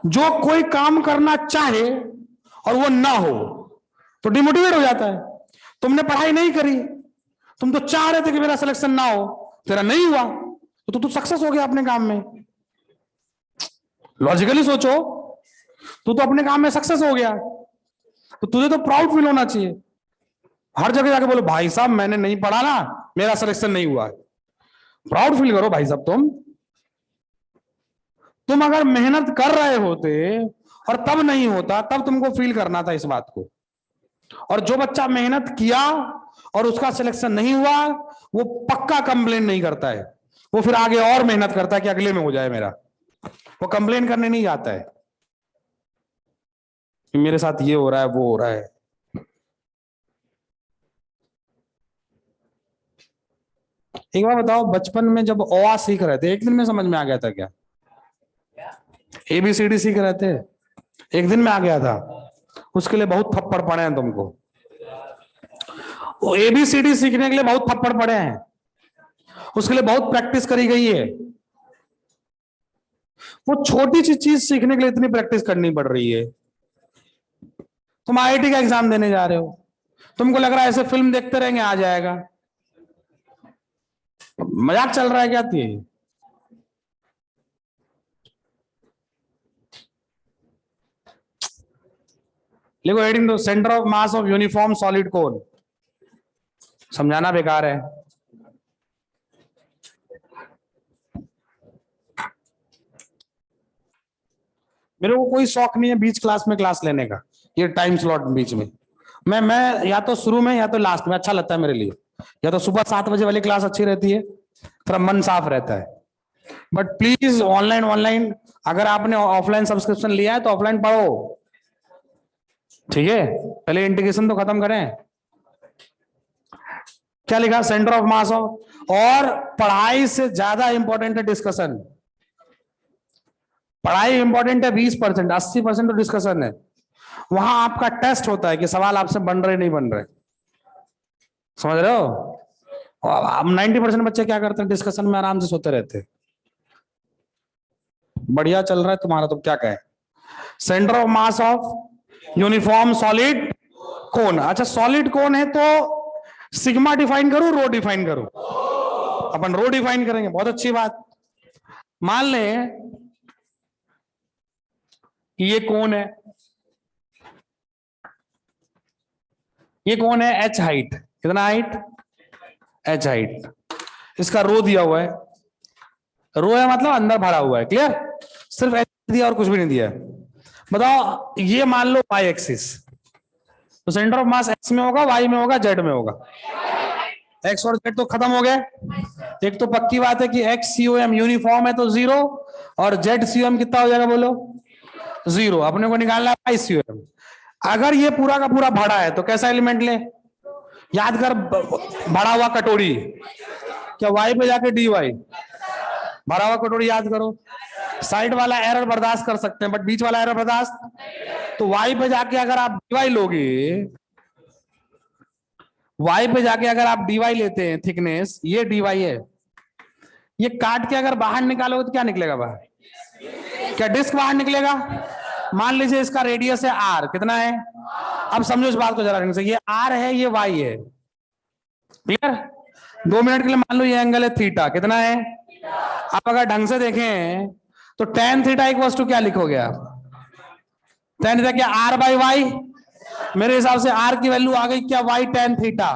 जो कोई काम करना चाहे और वो ना हो तो डिमोटिवेट हो जाता है। तुमने पढ़ाई नहीं करी तुम तो चाह रहे थे कि मेरा सिलेक्शन ना हो, तेरा नहीं हुआ तो तू सक्सेस हो गया अपने काम में। लॉजिकली सोचो, तू तो अपने काम में सक्सेस हो गया, तो तुझे तो प्राउड फील होना चाहिए। हर जगह जाके बोलो भाई साहब मैंने नहीं पढ़ा ना, मेरा सिलेक्शन नहीं हुआ। प्राउड फील करो भाई साहब। तुम अगर मेहनत कर रहे होते और तब नहीं होता, तब तुमको फील करना था इस बात को। और जो बच्चा मेहनत किया और उसका सिलेक्शन नहीं हुआ, वो पक्का कंप्लेन नहीं करता है, वो फिर आगे और मेहनत करता है कि अगले में हो जाए मेरा। वो कंप्लेन करने नहीं जाता है कि मेरे साथ ये हो रहा है वो हो रहा है। एक बार बताओ, बचपन में जब अ सीख रहे थे, एक दिन में समझ में आ गया था क्या? ABCD सीख रहे थे, एक दिन में आ गया था? उसके लिए बहुत थप्पड़ पड़े हैं तुमको। वो ABCD सीखने के लिए बहुत थप्पड़ पड़े हैं, उसके लिए बहुत प्रैक्टिस करी गई है। वो छोटी सी चीज सीखने के लिए इतनी प्रैक्टिस करनी पड़ रही है। तुम IIT का एग्जाम देने जा रहे हो, तुमको लग रहा है ऐसे फिल्म देखते रहेंगे आ जाएगा। मजाक चल रहा है क्या? थी लिखो हेडिंग दो, centre of mass of uniform solid कोन। समझाना बेकार है। मेरे को कोई शौक नहीं है बीच क्लास में क्लास लेने का, ये टाइम स्लॉट बीच में। मैं या तो शुरू में या तो लास्ट में, अच्छा लगता है मेरे लिए। या तो सुबह 7 बजे वाली क्लास अच्छी रहती है, थोड़ा मन साफ रहता है। बट प्लीज ऑनलाइन अगर आपने ऑफलाइन सब्सक्रिप्शन लिया है तो ऑफलाइन पढ़ो, ठीक है? पहले इंटीग्रेशन तो खत्म करें। क्या लिखा? Centre of mass of. और पढ़ाई से ज्यादा इंपॉर्टेंट है डिस्कशन। पढ़ाई इंपॉर्टेंट है 20%, 80% तो डिस्कशन है। वहां आपका टेस्ट होता है कि सवाल आपसे बन रहे नहीं बन रहे। समझ रहे हो? अब 90% बच्चे क्या करते हैं, डिस्कशन में आराम से सोते रहते हैं। बढ़िया चल रहा है तुम्हारा तो क्या कहें। Centre of mass of uniform solid कोन। अच्छा, सॉलिड कोन है तो सिग्मा डिफाइन करूं रो डिफाइन करूं? अपन रो डिफाइन करेंगे, बहुत अच्छी बात। मान लें ये कोन है, ये कौन है? H height. कितना हाइट? H height. इसका रो दिया हुआ है, रो है मतलब अंदर भरा हुआ है। क्लियर? सिर्फ H दिया और कुछ भी नहीं दिया। बताओ, ये मान लो y एक्सिस, तो सेंटर ऑफ मास x में होगा, y में होगा, z में होगा। x और z तो खत्म हो गए। एक तो पक्की बात है कि x COM यूनिफॉर्म है तो 0, और z COM कितना हो जाएगा बोलो? 0। अपने को निकालना है y COM। अगर ये पूरा का पूरा भरा है तो कैसा एलिमेंट ले? याद कर, भरा हुआ कटोरी, क्या y पे जाके dy, भरा हुआ कटोरी याद करो। साइड वाला एरर बर्दाश्त कर सकते हैं बट बीच वाला एरर बर्दाश्त। तो y पे जाके अगर आप dy लोगे, y पे जाके अगर आप dy लेते हैं, थिकनेस ये dy है, ये काट के अगर बाहर निकालोगे तो क्या निकलेगा बाहर? क्या डिस्क बाहर निकलेगा? मान लीजिए इसका रेडियस है r, कितना है? अब समझो इस बात को जरा ढंग से, ये r है, ये y है। क्लियर? 2 मिनट के लिए मान लो ये एंगल है थीटा, कितना है? आप अगर ढंग से देखें तो tan थीटा इक्वल्स टू क्या लिखोगे आप? tan थीटा क्या r बाई वाई? मेरे हिसाब से r की वैल्यू आ गई क्या? y tan थीटा,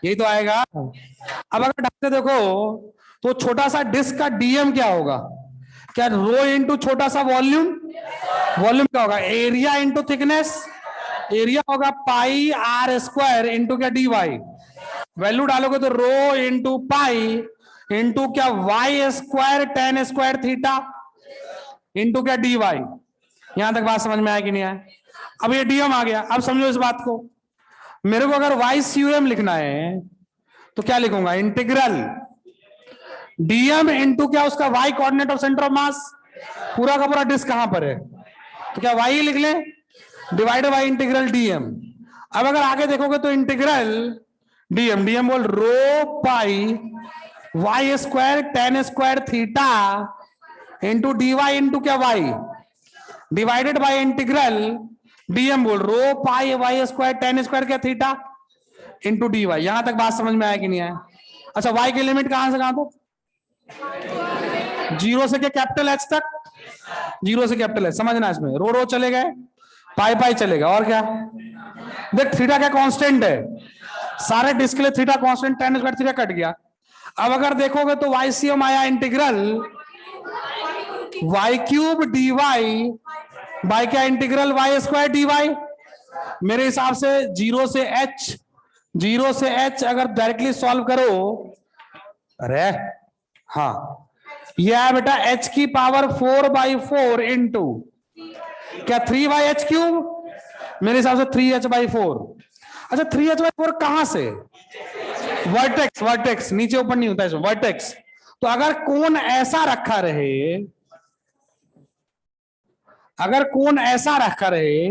यही तो आएगा। अब अगर ढंग से देखो तो छोटा सा डिस्क का dm क्या होगा? क्या रो इंटू छोटा सा वॉल्यूम? वॉल्यूम क्या होगा? एरिया इंटू थिकनेस, एरिया होगा पाई r स्क्वायर इंटू क्या dy। वैल्यू डालोगे तो रो इंटू पाई इंटू क्या y square tan square theta into क्या dy। यहां तक बात समझ में आया कि नहीं आया? अब ये dm आ गया। अब समझो इस बात को, मेरे को अगर y COM लिखना है तो क्या लिखूंगा? इंटीग्रल dm इंटू क्या उसका y coordinate of centre of mass. पूरा का पूरा डिस्क कहां पर है तो क्या y लिख लें, डिवाइडेड बाय इंटीग्रल dm। अब अगर आगे देखोगे तो इंटीग्रल dm, dm बोल रो पाई y square tan square theta into dy into क्या y, divided by integral dm बोल रो पाई y स्क्वायर tan स्क्वायर क्या थीटा इंटू डी वाई। यहां तक बात समझ में आया कि नहीं आया? अच्छा, वाई की लिमिट कहां से कहां तक? जीरो से क्या कैपिटल एच तक, जीरो से कैपिटल एच। समझना इसमें, रो रो चले गए, पाई पाई चलेगा, और क्या? देख थीटा क्या कांस्टेंट है, सारे डिस्क के लिए theta constant, tan square theta cut गया। अब अगर देखोगे तो YCM आया integral y cube dy by क्या, इंटीग्रल y स्क्वायर dy। मेरे हिसाब से जीरो से h अगर डायरेक्टली सॉल्व करो, अरे हाँ, यह है बेटा h की पावर 4/4 इंटू क्या 3/h क्यूब, मेरे हिसाब से 3h/4। अच्छा 3h/4 कहां से? वर्टेक्स, वर्टेक्स नीचे ऊपर नहीं होता इसमें, वर्टेक्स। तो अगर कोण ऐसा रखा रहे, अगर कोण ऐसा रखा रहे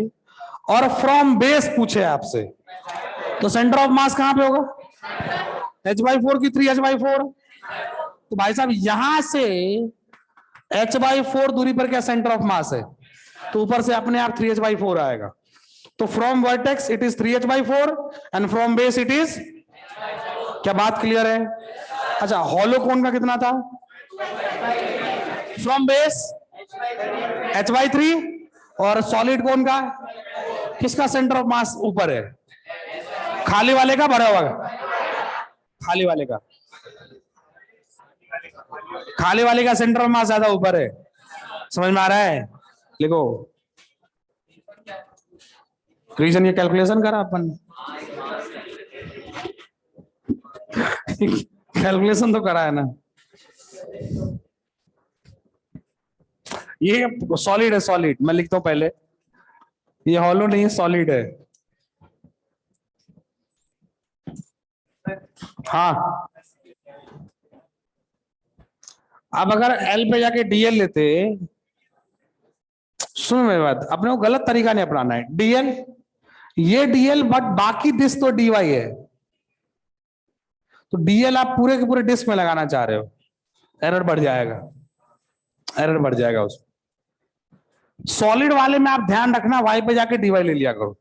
और फ्रॉम बेस पूछे आपसे, तो सेंटर ऑफ मास कहां पे होगा? h/4 की 3h/4। तो भाई साहब यहां से h/4 दूरी पर क्या सेंटर ऑफ मास है, तो ऊपर से अपने आप 3h/4 आएगा। तो from vertex it is 3h/4 and from base it is, क्या बात क्लियर है? अच्छा, हॉलो कोण का कितना था? फ्रॉम बेस h/3, और सॉलिड कोण का, किसका सेंटर ऑफ मास ऊपर है? खाली वाले का, भरा हुआ का? खाली वाले का, खाली वाले का सेंटर ऑफ मास ज्यादा ऊपर है। समझ में आ रहा है? लिखो रीजन, ये कैलकुलेशन करा अपन कैलकुलेशन तो करा है ना। ये सॉलिड है, सॉलिड मैं लिखता हूं पहले, ये हॉलो नहीं है, सॉलिड है। हाँ, अब अगर एल पे जाके डीएल लेते, सुनो मेरी बात, अपने को गलत तरीका नहीं अपनाना है। डीएल, ये डीएल, बट बाकी डिस्क तो डीवाई है। तो डीएल आप पूरे के पूरे डिस्क में लगाना चाह रहे हो, एरर बढ़ जाएगा, एरर बढ़ जाएगा उसमें। सॉलिड वाले में आप ध्यान रखना, वाई पे जाके डीवाई ले लिया करो।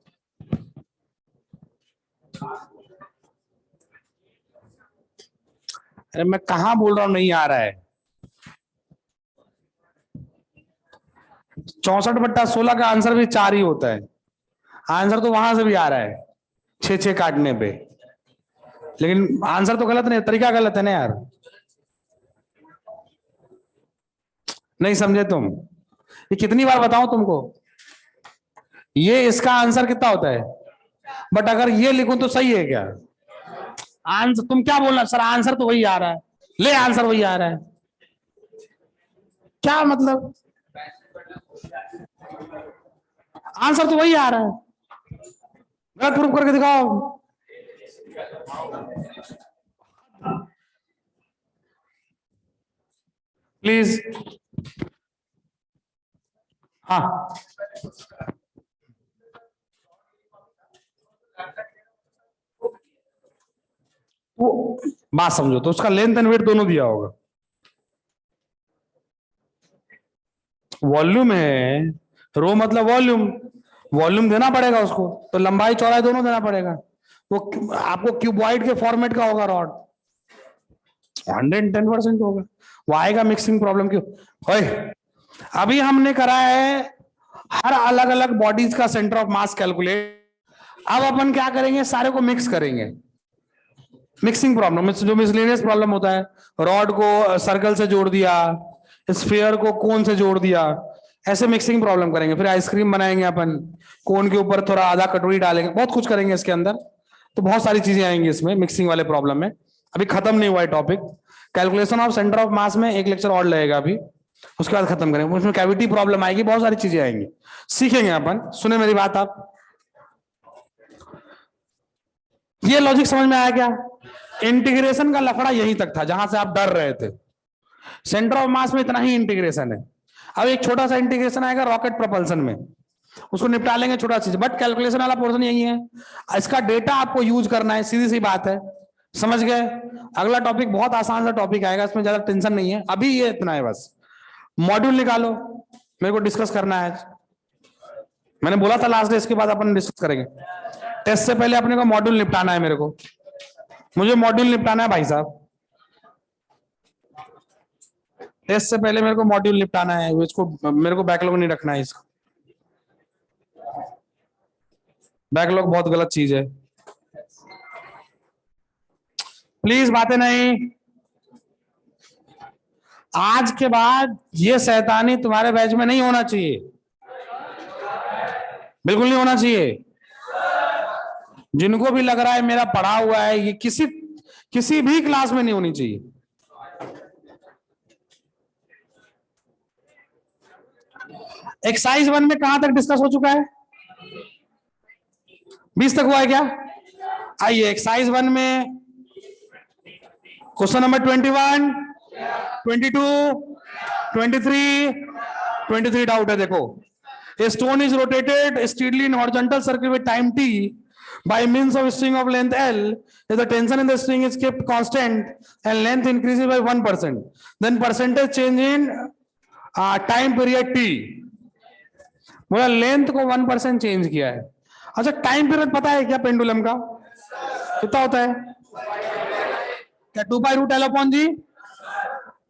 अरे मैं कहां बोल रहा हूं नहीं आ रहा है? 64/16 का आंसर भी 4 ही होता है। आंसर तो वहां से भी आ रहा है 6 काटने पे, लेकिन आंसर तो गलत नहीं, तरीका गलत है ना यार। नहीं समझे तुम? ये कितनी बार बताऊं तुमको, ये इसका आंसर कितना होता है, बट अगर ये लिखूं तो सही है क्या? आंसर तुम क्या बोलना सर, आंसर तो वही आ रहा है, ले आंसर वही आ रहा है, क्या मतलब? आंसर तो वही आ रहा है, गलत प्रूफ करके दिखाओ। प्लीज। हाँ, वो बात समझो, तो उसका लेंथ एंड वेट दोनों दिया होगा। वॉल्यूम है, रो मतलब वॉल्यूम, वॉल्यूम देना पड़ेगा उसको, तो लंबाई चौड़ाई दोनों देना पड़ेगा। वो आपको क्यूबॉइड के फॉर्मेट का होगा रॉड, 110% होगा, वो आएगा मिक्सिंग प्रॉब्लम क्यों? अभी हमने करा है हर अलग अलग बॉडीज का सेंटर ऑफ मास कैलकुलेट। अब अपन क्या करेंगे, सारे को मिक्स करेंगे। मिक्सिंग प्रॉब्लम, जो मिसलेनियस प्रॉब्लम होता है, रॉड को सर्कल से जोड़ दिया, स्फीयर को कोन से जोड़ दिया, ऐसे मिक्सिंग प्रॉब्लम करेंगे। फिर आइसक्रीम बनाएंगे अपन, कोन के ऊपर थोड़ा आधा कटोरी डालेंगे, बहुत कुछ करेंगे इसके अंदर, तो बहुत सारी चीजें आएंगी इसमें मिक्सिंग वाले प्रॉब्लम में। अभी खत्म नहीं हुआ है topic, calculation of centre of mass में एक लेक्चर और लगेगा अभी, उसके बाद खत्म करेंगे। उसमें कैविटी प्रॉब्लम आएगी, बहुत सारी चीजें आएंगी, सीखेंगे अपन। सुने मेरी बात आप, ये लॉजिक समझ में आया क्या? इंटीग्रेशन का लफड़ा यहीं तक था जहां से आप डर रहे थे। सेंटर ऑफ मास में इतना ही इंटीग्रेशन है। अब एक छोटा सा इंटीग्रेशन आएगा रॉकेट प्रोपल्सन में, उसको निपटा लेंगे, छोटा चीज, बट कैलकुलेशन वाला पोर्शन यही है। इसका डेटा आपको यूज करना है, सीधी सी बात है, समझ गए? अगला टॉपिक बहुत आसान सा टॉपिक आएगा, इसमें ज्यादा टेंशन नहीं है, अभी ये इतना है बस। मॉड्यूल निकालो, मेरे को डिस्कस करना है। मैंने बोला था लास्ट डे, इसके बाद अपन डिस्कस करेंगे। टेस्ट से पहले अपने को मॉड्यूल निपटाना है, मेरे को, मुझे मॉड्यूल निपटाना है भाई साहब। टेस्ट से पहले मेरे को मॉड्यूल निपटाना है, इसको मेरे को बैकलॉग नहीं रखना है। इसको बैकलॉग बहुत गलत चीज है, प्लीज बातें नहीं। आज के बाद ये शैतानी तुम्हारे बैच में नहीं होना चाहिए, बिल्कुल नहीं होना चाहिए। जिनको भी लग रहा है मेरा पढ़ा हुआ है, ये किसी भी क्लास में नहीं होनी चाहिए। एक्सरसाइज 1 में कहां तक डिस्कस हो चुका है? 20 तक हुआ है क्या? आइए एक्सरसाइज 1 में क्वेश्चन नंबर 21, 22, 23 डाउट है। देखो, a stone is rotated steadily in horizontal circle with time t by means of a string of length L. If the tension in the string is kept constant and length increases by 1%, then percentage change in time period t. बोला length को 1% change किया है। अच्छा, time period पता है क्या pendulum का? कितना होता है? क्या 2 पाई रूट एल अपॉन जी?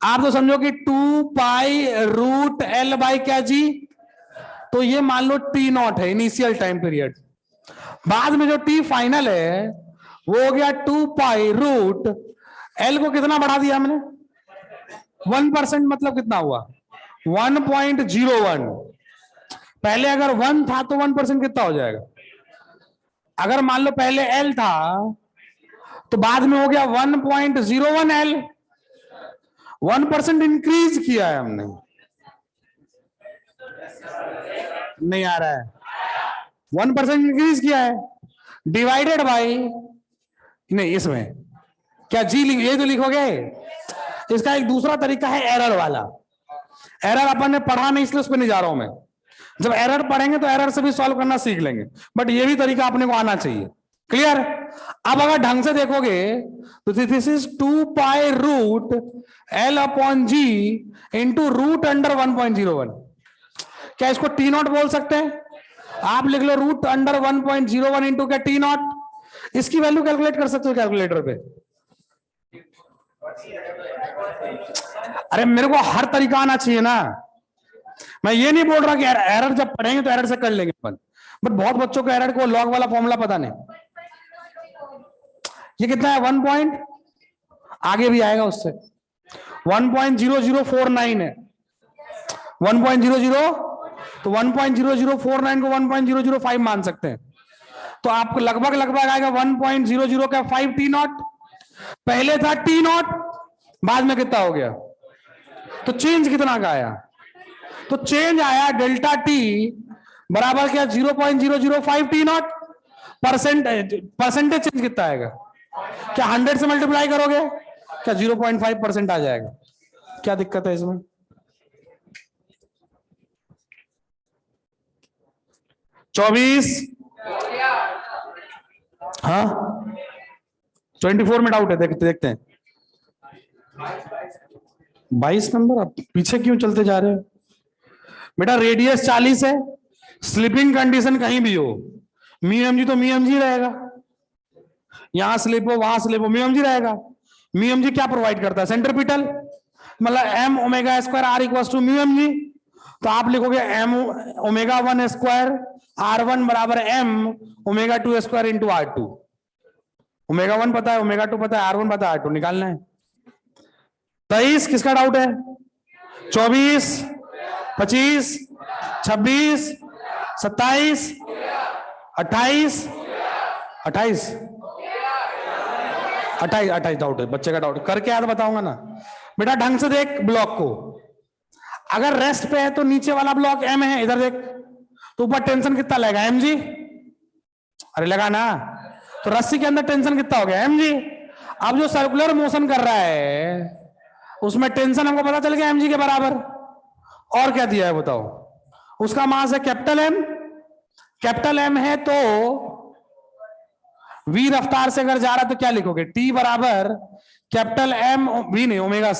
आप तो समझो कि 2 पाई रूट एल बाई क्या जी? तो ये मान लो टी नॉट है, इनिशियल टाइम पीरियड। बाद में जो टी फाइनल है वो हो गया 2 पाई रूट एल को कितना बढ़ा दिया हमने? 1%। मतलब कितना हुआ? 1.01। पहले अगर 1 था तो 1% कितना हो जाएगा? अगर मान लो पहले एल था तो बाद में हो गया 1.01 एल। 1% इंक्रीज किया है हमने। नहीं आ रहा है? 1% इंक्रीज किया है डिवाइडेड बाई, नहीं इसमें क्या जी लिख, ये तो लिखोगे। इसका एक दूसरा तरीका है एरर वाला। एरर अपन ने पढ़ा नहीं इसलिए उस पर नहीं जा रहा हूं मैं। जब एरर पढ़ेंगे तो एरर से भी सॉल्व करना सीख लेंगे, बट ये भी तरीका अपने को आना चाहिए। क्लियर? अब अगर ढंग से देखोगे तो this is 2 pi root L upon G into root under 1.01। क्या इसको टी नॉट बोल सकते हैं? आप लिख लो रूट अंडर 1.01 इंटू क्या टी नॉट। इसकी वैल्यू कैलकुलेट कर सकते हो कैलकुलेटर पे। अरे मेरे को हर तरीका आना चाहिए ना। मैं ये नहीं बोल रहा कि एरर जब पढ़ेंगे तो एरर से कर लेंगे अपन, बट बहुत बच्चों को एरर को लॉग वाला फॉर्मूला पता नहीं। ये कितना है? 1 पॉइंट, आगे भी आएगा उससे 1.0049 है। 1.00, तो 1.0049 को 1.005 मान सकते हैं। तो आपको लगभग आएगा 1.00 का 5 टी नॉट। पहले था टी नॉट, बाद में कितना हो गया? तो चेंज कितना का आया? तो चेंज आया डेल्टा टी बराबर क्या? 0.005 टी नॉट। परसेंटेज चेंज कितना आएगा? क्या 100 से मल्टीप्लाई करोगे क्या 0.5% आ जाएगा? क्या दिक्कत है इसमें? चौबीस, हाँ 24 में डाउट है, देखते हैं। 22 नंबर, आप पीछे क्यों चलते जा रहे हो बेटा? रेडियस 40 है, स्लिपिंग कंडीशन कहीं भी हो, म्यू जी तो म्यू जी रहेगा। यहां स्लिप हो वहां स्लिप हो, म्यू जी रहेगा। म्यू जी क्या प्रोवाइड करता है? सेंट्रीपिटल, मतलब M omega square R equal to mu G. तो आप लिखोगे एम ओमेगा 1 स्क्वायर R1 बराबर M omega 2 square into R2। Omega 1 पता है, ओमेगा 2 पता है, R1 पता है, R2 निकालना है। 23 किसका डाउट है? 24, 25, 26, 27, 28, 28 डाउट है बच्चे का। डाउट करके याद बताऊंगा ना बेटा। ढंग से देख ब्लॉक को, अगर रेस्ट पे है तो नीचे वाला ब्लॉक एम है, इधर देख तो ऊपर टेंशन कितना लगेगा? M G. अरे लगा ना, तो रस्सी के अंदर टेंशन कितना हो गया? M G. अब जो सर्कुलर मोशन कर रहा है उसमें टेंशन हमको पता चल गया एम जी के बराबर। और क्या दिया है बताओ? उसका मास है कैपिटल एम। कैपिटल एम है तो वी रफ्तार से अगर जा रहा है तो क्या लिखोगे? टी बराबर कैपिटल एम वी, नहीं ओमेगा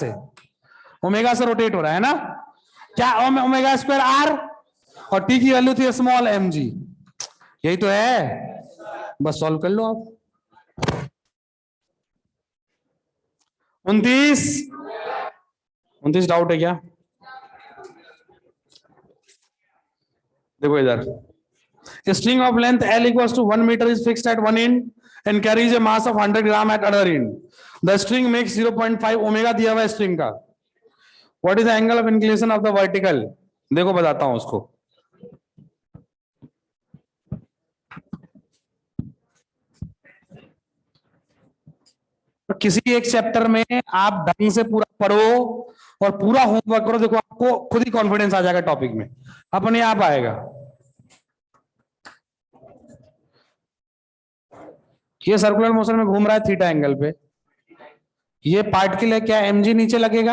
से रोटेट हो रहा है ना। क्या ओमेगा स्क्वायर आर, और टी की वैल्यू थी स्मॉल एम जी। यही तो है। बस सॉल्व कर लो आप। 29 डाउट है क्या? देखो इधर, string of length L equals to 1 meter is fixed at one end and carries a mass of 100 gram at other end. The string makes 0.5 omega दिया हुआ है स्ट्रिंग का. What is the angle of inclination of the vertical? देखो बताता हूं उसको. किसी एक चैप्टर में आप ढंग से पूरा पढ़ो और पूरा होमवर्क करो, देखो आपको खुद ही कॉन्फिडेंस आ जाएगा टॉपिक में, अपने आप आएगा. ये सर्कुलर मोशन में घूम रहा है थीटा एंगल पे. ये पार्टिकल है, क्या एमजी नीचे लगेगा?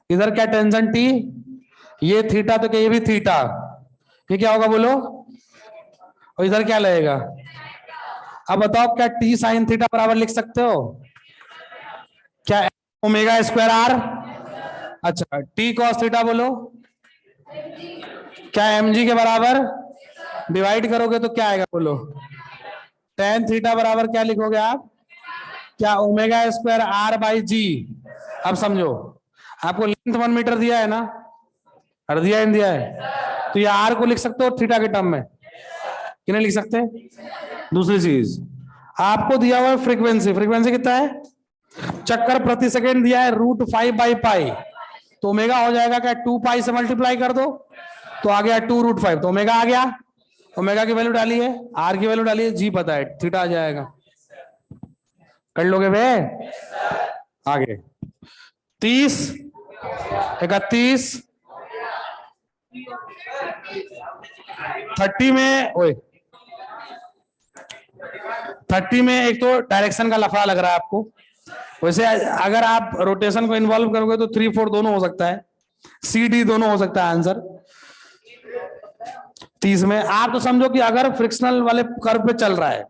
इधर क्या टेंशन टी, ये थीटा तो क्या ये भी थीटा, ये क्या होगा बोलो? और इधर क्या लगेगा? अब बताओ क्या टी साइन थीटा बराबर लिख सकते हो क्या? Omega square R. अच्छा, टी कॉस थीटा बोलो क्या एमजी के बराबर? डिवाइड करोगे तो क्या आएगा बोलो? टेन थीटा बराबर क्या लिखोगे आप? क्या ओमेगा स्क्वायर आर बाई जी. अब समझो, आपको लेंथ 1 मीटर दिया है ना, और दिया है, तो ये आर को लिख सकते हो थीटा के टर्म में कि नहीं लिख सकते? दूसरी चीज, आपको दिया हुआ है फ्रीक्वेंसी. फ्रीक्वेंसी कितना है? चक्कर प्रति सेकेंड दिया है √5/पाई, तो ओमेगा हो जाएगा क्या? 2 पाई से मल्टीप्लाई कर दो तो आ गया 2√5, तो ओमेगा आ गया. ओमेगा की वैल्यू डालिए, आर की वैल्यू डालिए, जी पता है, थीटा आ जाएगा. कर लोगे वे? आगे 30, 31, 30 में, ओए 30 में एक तो डायरेक्शन का लफड़ा लग रहा है आपको. वैसे अगर आप रोटेशन को इन्वॉल्व करोगे तो 3-4 दोनों हो सकता है, CD दोनों हो सकता है आंसर. 30 में आप तो समझो कि अगर फ्रिक्शनल वाले कर्व पे चल रहा है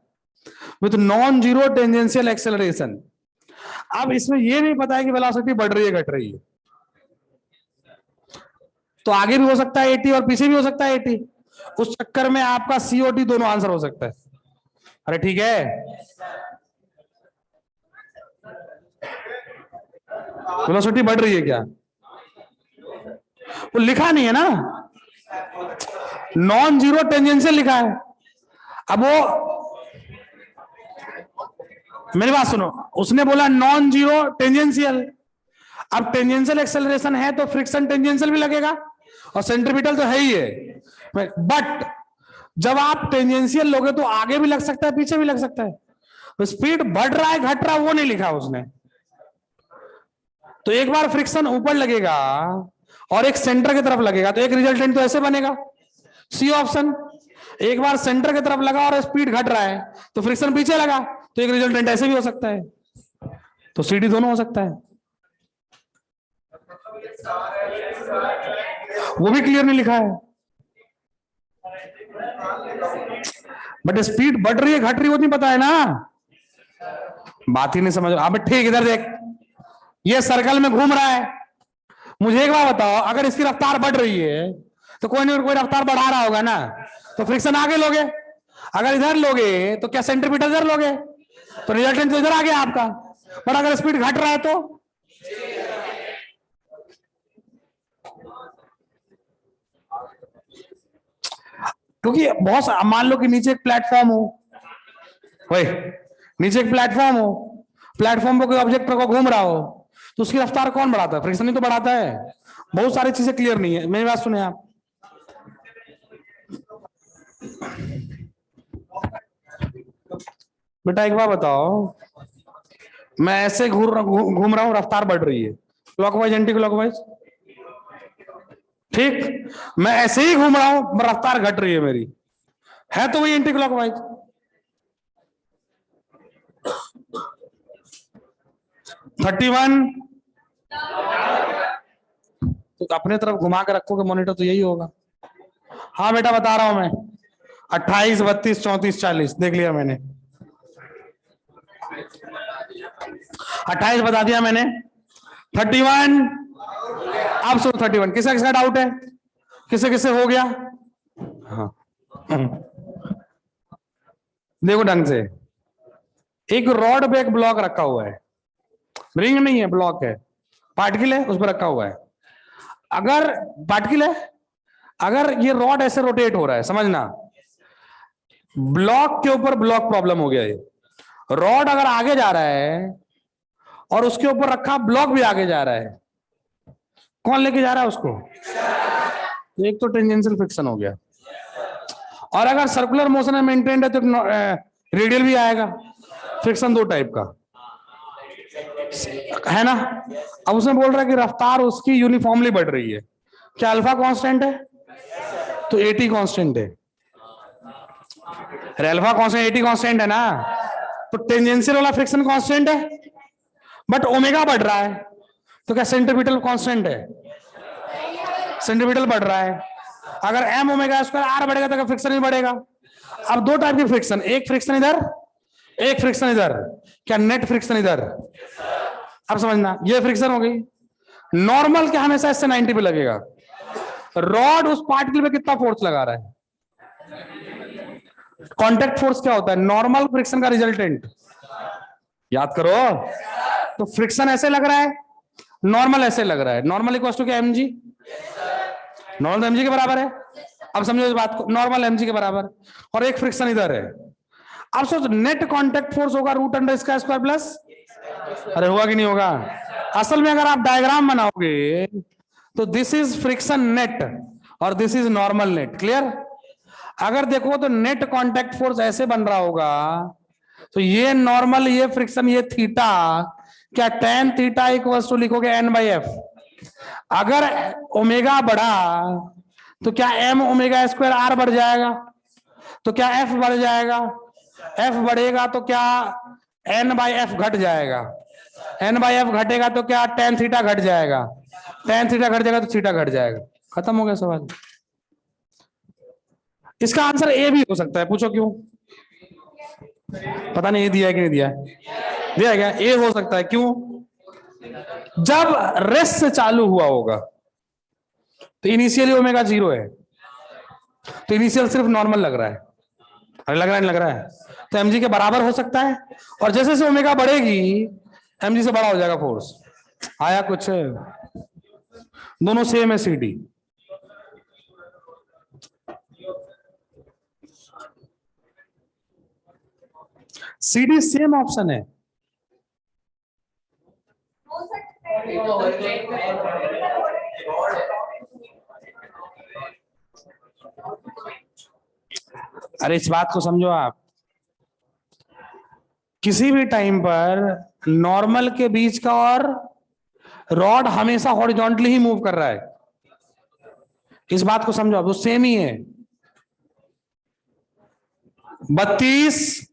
with non zero tangential acceleration, अब इसमें ये नहीं पता है कि वेलोसिटी बढ़ रही है घट रही है, तो आगे भी हो सकता है 80 और पीछे भी हो सकता है 80. उस चक्कर में आपका COT दोनों आंसर हो सकता है. अरे ठीक है, वेलोसिटी बढ़ रही है क्या? वो लिखा नहीं है ना, नॉन जीरो टेंजेंशियल लिखा है. अब वो मेरी बात सुनो, उसने बोला नॉन जीरो टेंजेंशियल. अब टेंजेंशियल एक्सेलरेशन है तो फ्रिक्शन टेंजेंशियल भी लगेगा और सेंट्रीपिटल तो है ही है. बट जब आप टेंजेंशियल लोगे तो आगे भी लग सकता है पीछे भी लग सकता है. तो स्पीड बढ़ रहा है घट रहा है वो नहीं लिखा उसने. तो एक बार फ्रिक्शन ऊपर लगेगा और एक सेंटर की तरफ लगेगा तो एक रिजल्टेंट तो ऐसे बनेगा, सी ऑप्शन. एक बार सेंटर की तरफ लगा और स्पीड घट रहा है तो फ्रिक्शन पीछे लगा तो एक रिजल्टेंट ऐसे भी हो सकता है. तो CD दोनों हो सकता है. वो भी क्लियर नहीं लिखा है. बट स्पीड बढ़ रही है घट रही है वो नहीं पता है ना, बात ही नहीं समझ. अब ठीक, इधर देख, ये सर्कल में घूम रहा है. मुझे एक बात बताओ, अगर इसकी रफ्तार बढ़ रही है तो कोई ना कोई रफ्तार बढ़ा रहा होगा ना, तो फ्रिक्शन आगे लोगे. अगर इधर लोगे तो क्या सेंट्रीपिटल इधर लोगे, तो रिजल्टेंट तो इधर आ गया आपका. पर अगर स्पीड घट रहा है तो क्योंकि बहुत, मान लो कि नीचे एक प्लेटफॉर्म हो, वही नीचे एक प्लेटफॉर्म हो, प्लेटफॉर्म पर कोई ऑब्जेक्ट को घूम रहा हो, तो उसकी रफ्तार कौन बढ़ाता है? फ्रिक्शन ही तो बढ़ाता है. बहुत सारी चीजें क्लियर नहीं है. मेरी बात सुने आप, बेटा एक बात बताओ, मैं ऐसे घूम रहा हूं रफ्तार बढ़ रही है, क्लॉकवाइज एंटी क्लॉकवाइज, ठीक. मैं ऐसे ही घूम रहा हूं रफ्तार घट रही है मेरी, है तो वही एंटी क्लॉकवाइज. 31, तो अपने तरफ घुमा के रखोगे मॉनिटर तो यही होगा. हाँ बेटा बता रहा हूं मैं, 28, 32, 34, 40 देख लिया मैंने. 28 बता दिया मैंने. 31, अब सुनो 31, किसका किसका डाउट है? किसे किसे हो गया? हाँ देखो ढंग से, एक रॉड पे एक ब्लॉक रखा हुआ है, रिंग नहीं है, ब्लॉक है, पार्टिकल है उस पर रखा हुआ है। अगर पार्टिकल है, अगर ये रॉड ऐसे रोटेट हो रहा है, समझना, ब्लॉक के ऊपर ब्लॉक प्रॉब्लम हो गया है। रॉड अगर आगे जा रहा है और उसके ऊपर रखा ब्लॉक भी आगे जा रहा है, कौन लेके जा रहा है उसको? एक तो टेंजेंशियल फ्रिक्शन हो गया, और अगर सर्कुलर मोशन में मेंटेन्ड है तो रेडियल भी आएगा। फ्रिक्शन दो टाइप का है ना। अब उसमें बोल रहा है कि रफ्तार उसकी यूनिफॉर्मली बढ़ रही है। क्या अल्फा कांस्टेंट है? तो एटी कांस्टेंट है। अल्फा कांस्टेंट एटी कांस्टेंट है ना, तो टेंजेंशियल वाला फ्रिक्शन कांस्टेंट है, बट ओमेगा बढ़ रहा है, तो क्या सेंट्रीपिटल कांस्टेंट है? सेंट्रीपिटल बढ़ रहा है। अगर एम ओमेगा स्क्वायर आर बढ़ेगा तो फ्रिक्शन ही बढ़ेगा। अब दो टाइप की फ्रिक्शन, एक फ्रिक्शन इधर, एक फ्रिक्शन इधर। क्या नेट फ्रिक्शन इधर? अब समझना, ये फ्रिक्शन हो गई। नॉर्मल क्या हमेशा इससे 90 पे लगेगा। रॉड उस पार्टिकल पे कितना फोर्स लगा रहा है? कांटेक्ट फोर्स क्या होता है? नॉर्मल फ्रिक्शन का रिजल्टेंट, याद करो। तो फ्रिक्शन ऐसे लग रहा है, नॉर्मल ऐसे लग रहा है। नॉर्मल इक्वल टू क्या? M G. Normal M G के बराबर है। अब समझो इस बात को, नॉर्मल एम जी के बराबर, और एक फ्रिक्शन इधर है। अब सोच, नेट कांटेक्ट फोर्स होगा रूट अंडर इसका स्क्वायर प्लस, अरे होगा कि नहीं होगा? असल में अगर आप डायग्राम बनाओगे तो दिस इज फ्रिक्शन नेट और this is normal net. Clear? अगर देखो तो नेट कांटेक्ट फोर्स ऐसे बन रहा होगा, तो ये नॉर्मल, ये फ्रिक्शन, ये थीटा, क्या टेन थीटा इक्वल्स टू लिखोगे एन बाई एफ। अगर ओमेगा बढ़ा तो क्या एम ओमेगा स्क्वायर आर बढ़ जाएगा, तो क्या एफ बढ़ जाएगा। एफ बढ़ेगा तो क्या एन बाई एफ घट जाएगा, एन बाई एफ घटेगा तो क्या टेन थीटा घट जाएगा, टेन थीटा घट जाएगा तो थीटा घट जाएगा। खत्म हो गया सवाल। इसका आंसर ए भी हो सकता है, पूछो क्यों? पता नहीं, ए दिया है कि नहीं दिया है? दिया है क्या? ए हो सकता है, क्यों? जब रेस्ट से चालू हुआ होगा तो इनिशियली ओमेगा 0 है, तो इनिशियल सिर्फ नॉर्मल लग रहा है। अरे लग रहा है, नहीं लग रहा है? तो एमजी के बराबर हो सकता है, और जैसे जैसे ओमेगा बढ़ेगी एमजी से बड़ा हो जाएगा फोर्स। आया कुछ? दोनों सेम है सीडी। सीडी सेम ऑप्शन है। अरे इस बात को समझो आप, किसी भी टाइम पर नॉर्मल के बीच का और रॉड हमेशा हॉरिजॉन्टली ही मूव कर रहा है। इस बात को समझो आप, वो सेम ही है। 32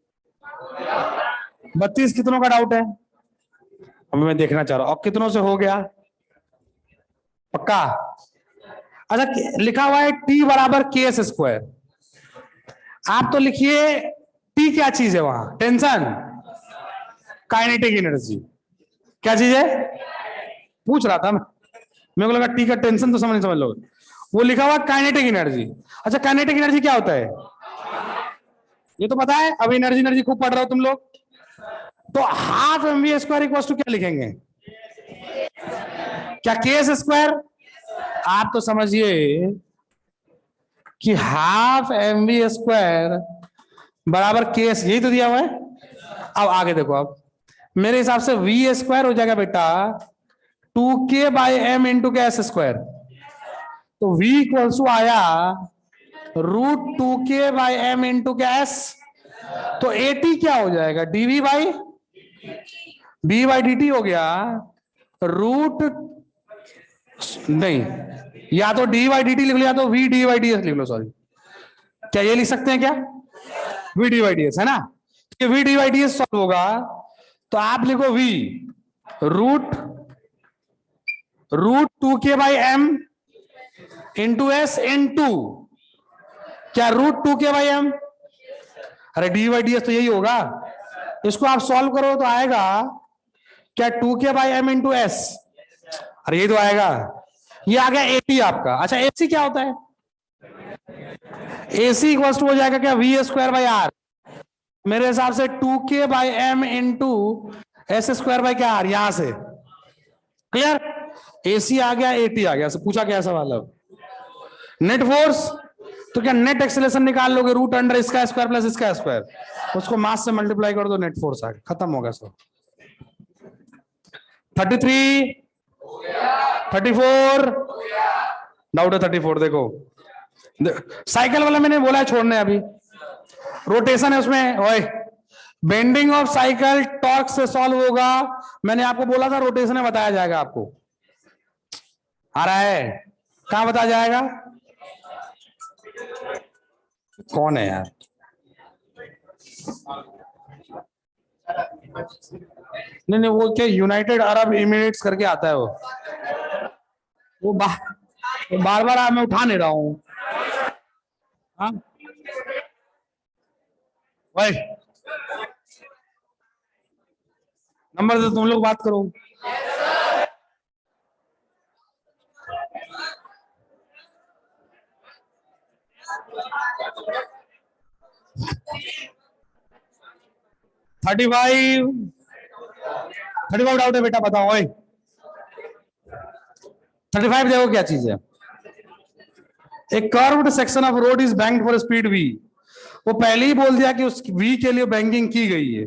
कितनों का डाउट है? अभी मैं देखना चाह रहा हूं, और कितनों से हो गया? पक्का? अच्छा, लिखा हुआ है टी बराबर के एस स्क्वायर। आप तो लिखिए टी क्या चीज है वहां? Tension, kinetic energy. क्या चीज है? पूछ रहा था मैं, मेरे को लगा टी का टेंशन तो समझ लो। वो लिखा हुआ काइनेटिक एनर्जी। अच्छा, काइनेटिक एनर्जी क्या होता है? ये तो पता है, अब एनर्जी एनर्जी खूब पढ़ रहे हो तुम लोग। तो half M V square equal to क्या लिखेंगे? क्या के एस स्क्वायर? आप तो समझिए कि हाफ एम वी स्क्वायर बराबर के एस, यही तो दिया हुआ है। अब आगे देखो, अब मेरे हिसाब से वी स्क्वायर हो जाएगा बेटा 2k by M into K S square. तो v इक्वल्स टू आया root 2k by M into K S. तो एटी क्या हो जाएगा? DV by D by D T हो गया रूट, नहीं, या तो डी बाई डी टी लिख लो या तो V D by D S लिख लो। सॉरी, क्या ये लिख सकते हैं क्या? V D by D S है ना। V D by D S solve होगा तो आप लिखो v root 2k by M into S into क्या रूट 2k बाई एम। अरे डी बाई डी एस तो यही होगा, इसको आप सॉल्व करो तो आएगा क्या 2k by M into S. अरे ये तो आएगा, ये आ गया एटी आपका। अच्छा, एसी क्या होता है? एसी इक्वल टू हो जाएगा क्या वी स्क्वायर बाई आर। मेरे हिसाब से 2k by M into S square by क्या, यहां से क्लियर। एसी आ गया, एटी आ गया, पूछा क्या सवाल है। नेट फोर्स, तो क्या नेट एक्सेलरेशन निकाल लोगे, रूट अंडर इसका स्क्वायर प्लस इसका स्क्वायर, उसको मास से मल्टीप्लाई कर दो, नेट फोर्स आ गया, खत्म होगा सब। 33, 34, डाउट है 34, देखो साइकिल वाला मैंने बोला है छोड़ने, अभी रोटेशन है उसमें, ओए बेंडिंग ऑफ साइकिल टॉर्क से सॉल्व होगा, मैंने आपको बोला था रोटेशन में बताया जाएगा आपको, आ रहा है, कहां बताया जाएगा, कौन है यार, नहीं वो क्या यूनाइटेड अरब इमिरेट्स करके आता है वो बार बार मैं उठा नहीं रहा हूं, हाँ भाई नंबर दे, तुम लोग बात करो। थर्टी फाइव डाउट है बेटा, बताओ। 35 देखो क्या चीज है, एक curved section of road is banked for speed V, वो पहले ही बोल दिया कि उस वी के लिए बैंकिंग की गई है,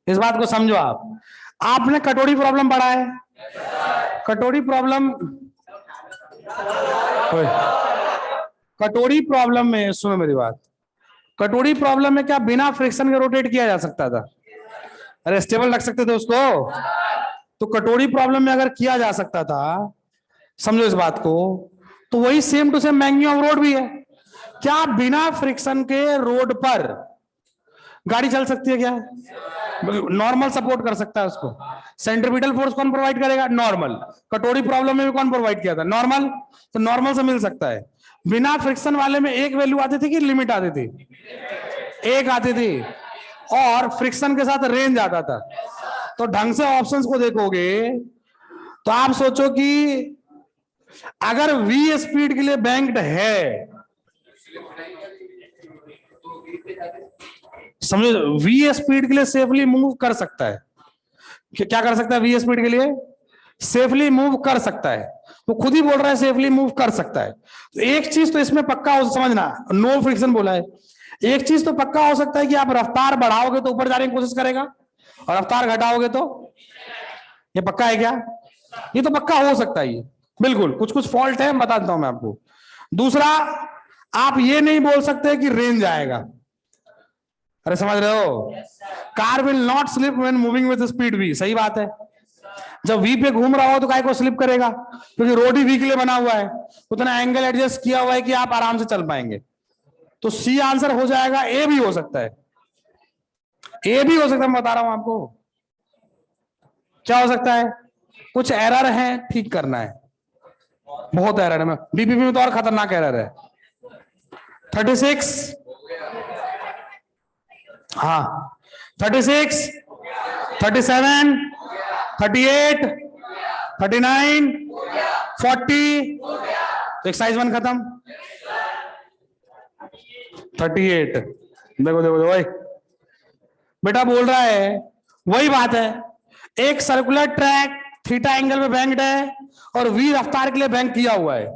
इस बात को समझो आप। आपने कटोरी प्रॉब्लम पढ़ा है, कटोरी प्रॉब्लम में सुनो मेरी बात, कटोरी प्रॉब्लम में क्या बिना फ्रिक्शन के रोटेट किया जा सकता था, अरे स्टेबल रख सकते थे उसको, तो कटोरी प्रॉब्लम में अगर किया जा सकता था, समझो इस बात को, तो वही same to same banking of road भी है। क्या बिना फ्रिक्शन के रोड पर गाड़ी चल सकती है क्या, नॉर्मल सपोर्ट कर सकता है उसको, सेंट्रीपिटल फोर्स कौन प्रोवाइड करेगा, नॉर्मल, कटोरी प्रॉब्लम में भी कौन प्रोवाइड किया था, नॉर्मल, तो नॉर्मल से मिल सकता है। बिना फ्रिक्शन वाले में एक वैल्यू आती थी कि लिमिट आती थी, एक आती थी, और फ्रिक्शन के साथ रेंज आता था। तो ढंग से ऑप्शंस को देखोगे तो आप सोचो कि अगर वी स्पीड के लिए बैंक्ड है, समझो वी स्पीड के लिए सेफली मूव कर सकता है, क्या कर सकता है, वी स्पीड के लिए सेफली मूव कर सकता है, वो खुद ही बोल रहा है सेफली मूव कर सकता है। तो एक चीज तो इसमें पक्का हो, समझना, नो फ्रिक्शन बोला है, एक चीज तो पक्का हो सकता है कि आप रफ्तार बढ़ाओगे तो ऊपर जाने की कोशिश करेगा, और रफ्तार घटाओगे तो, ये पक्का है क्या, ये तो पक्का हो सकता है, ये बिल्कुल, कुछ कुछ फॉल्ट है, बता देता हूं मैं आपको। दूसरा, आप ये नहीं बोल सकते कि रेंज आएगा, अरे समझ रहे हो, car will not slip when moving with speed V, सही बात है, जब वी पे घूम रहा हो तो काय को स्लिप करेगा, क्योंकि रोड ही वी के लिए बना हुआ है, उतना एंगल एडजस्ट किया हुआ है कि आप आराम से चल पाएंगे। तो सी आंसर हो जाएगा, ए भी हो सकता है, ए भी हो सकता है, मैं बता रहा हूं आपको। क्या हो सकता है, कुछ एरर है, ठीक करना है, बहुत एरर है, बीपीपी में तो और खतरनाक एरर है। 36, हाँ 36, 37, 38, 39, 40, तो एक्सरसाइज 1 खत्म। 38, देखो देखो भाई, बेटा बोल रहा है, वही बात है, एक सर्कुलर ट्रैक थीटा एंगल में बैंक्ड है और वी रफ्तार के लिए बैंक किया हुआ है,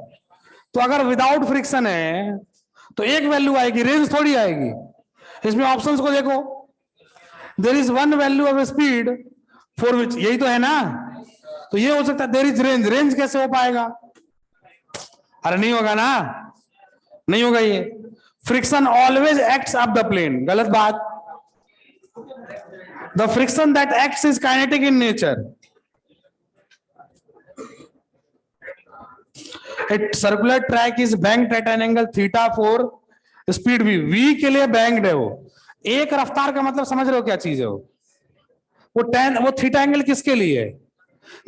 तो अगर विदाउट फ्रिक्शन है तो एक वैल्यू आएगी, रेंज थोड़ी आएगी। इसमें ऑप्शंस को देखो, there is one value of speed for which, यही तो है ना, तो ये हो सकता है देयर इज रेंज, रेंज कैसे हो पाएगा, अरे नहीं होगा ना, नहीं होगा ये, friction always acts up the plane, गलत बात, the friction that acts is kinetic in nature. A circular track is banked at an angle theta for speed v, v के लिए banked है वो, एक रफ्तार का मतलब समझ रहे हो क्या चीज है वो थीटा एंगल किसके लिए है,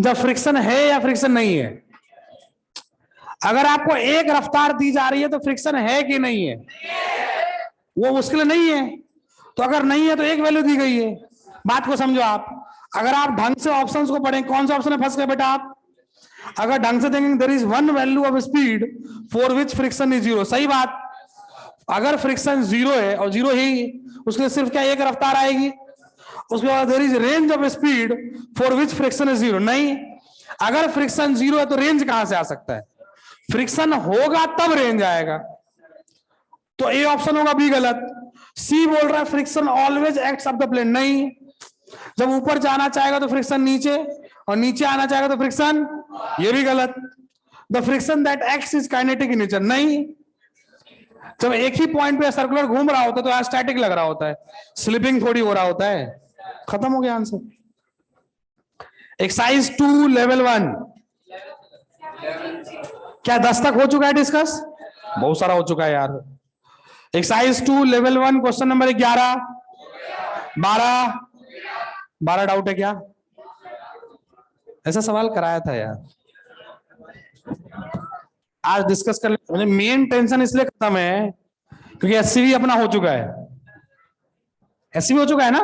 जब फ्रिक्शन है या फ्रिक्शन नहीं है। अगर आपको एक रफ्तार दी जा रही है तो फ्रिक्शन है कि नहीं है, वो उसके लिए नहीं है, तो अगर नहीं है तो एक वैल्यू दी गई है, बात को समझो आप। अगर आप ढंग से ऑप्शंस को पढ़ें, कौन सा ऑप्शन है फंस गए बेटा आप, अगर ढंग से देखेंगे there is one value of speed for which friction is zero, सही बात, अगर फ्रिक्शन जीरो है और जीरो ही उसके लिए सिर्फ क्या एक रफ्तार आएगी। उसके बाद there is range of speed for which friction is zero. नहीं, अगर फ्रिक्शन जीरो है तो रेंज कहां से आ सकता है? फ्रिक्शन होगा तब रेंज आएगा। तो ए ऑप्शन होगा बी गलत। सी बोल रहा है friction always acts of the plane. नहीं, जब ऊपर जाना चाहेगा तो फ्रिक्शन नीचे, और नीचे आना चाहेगा तो फ्रिक्शन, ये भी गलत। The friction that acts is kinetic in nature. नहीं, जब एक ही पॉइंट पे सर्कुलर घूम रहा होता है तो यहाँ स्टैटिक लग रहा होता है, स्लिपिंग थोड़ी हो रहा होता है। खत्म हो गया आंसर। एक्सरसाइज 2 लेवल 1 क्या 10 तक हो चुका है डिस्कस? बहुत सारा हो चुका है यार। Exercise 2 level 1 question number 11 12 doubt है क्या? ऐसा सवाल कराया था यार, आज डिस्कस कर ले। मेन टेंशन इसलिए खत्म है क्योंकि एससीवी अपना हो चुका है। एससीवी हो चुका है ना,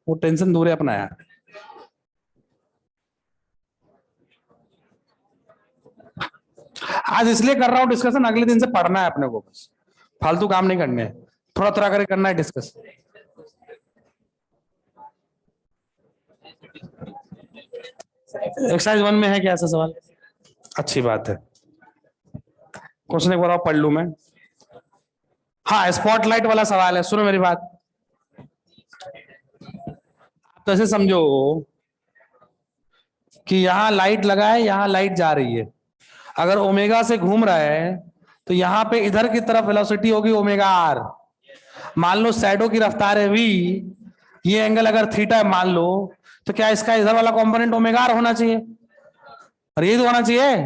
वो टेंशन दूर है अपना यार। आज इसलिए कर रहा हूं डिस्कशन, अगले दिन से पढ़ना है अपने को, बस फालतू काम नहीं करने, थोड़ा थोड़ा करके करना है डिस्कस। एक्सरसाइज 1 में है क्या ऐसा सवाल? अच्छी बात है, क्वेश्चन एक बार पढ़ लू मैं। हाँ, स्पॉटलाइट वाला सवाल है। सुनो मेरी बात, आप तो ऐसे समझो कि यहां लाइट लगा है, यहां लाइट जा रही है। अगर ओमेगा से घूम रहा है तो यहां पे इधर की तरफ वेलोसिटी होगी ओमेगा आर। मान लो शैडो की रफ्तार है वी, ये एंगल अगर थीटा है मान लो, तो क्या इसका इधर वाला कंपोनेंट ओमेगा आर होना चाहिए? और ये तो होना चाहिए।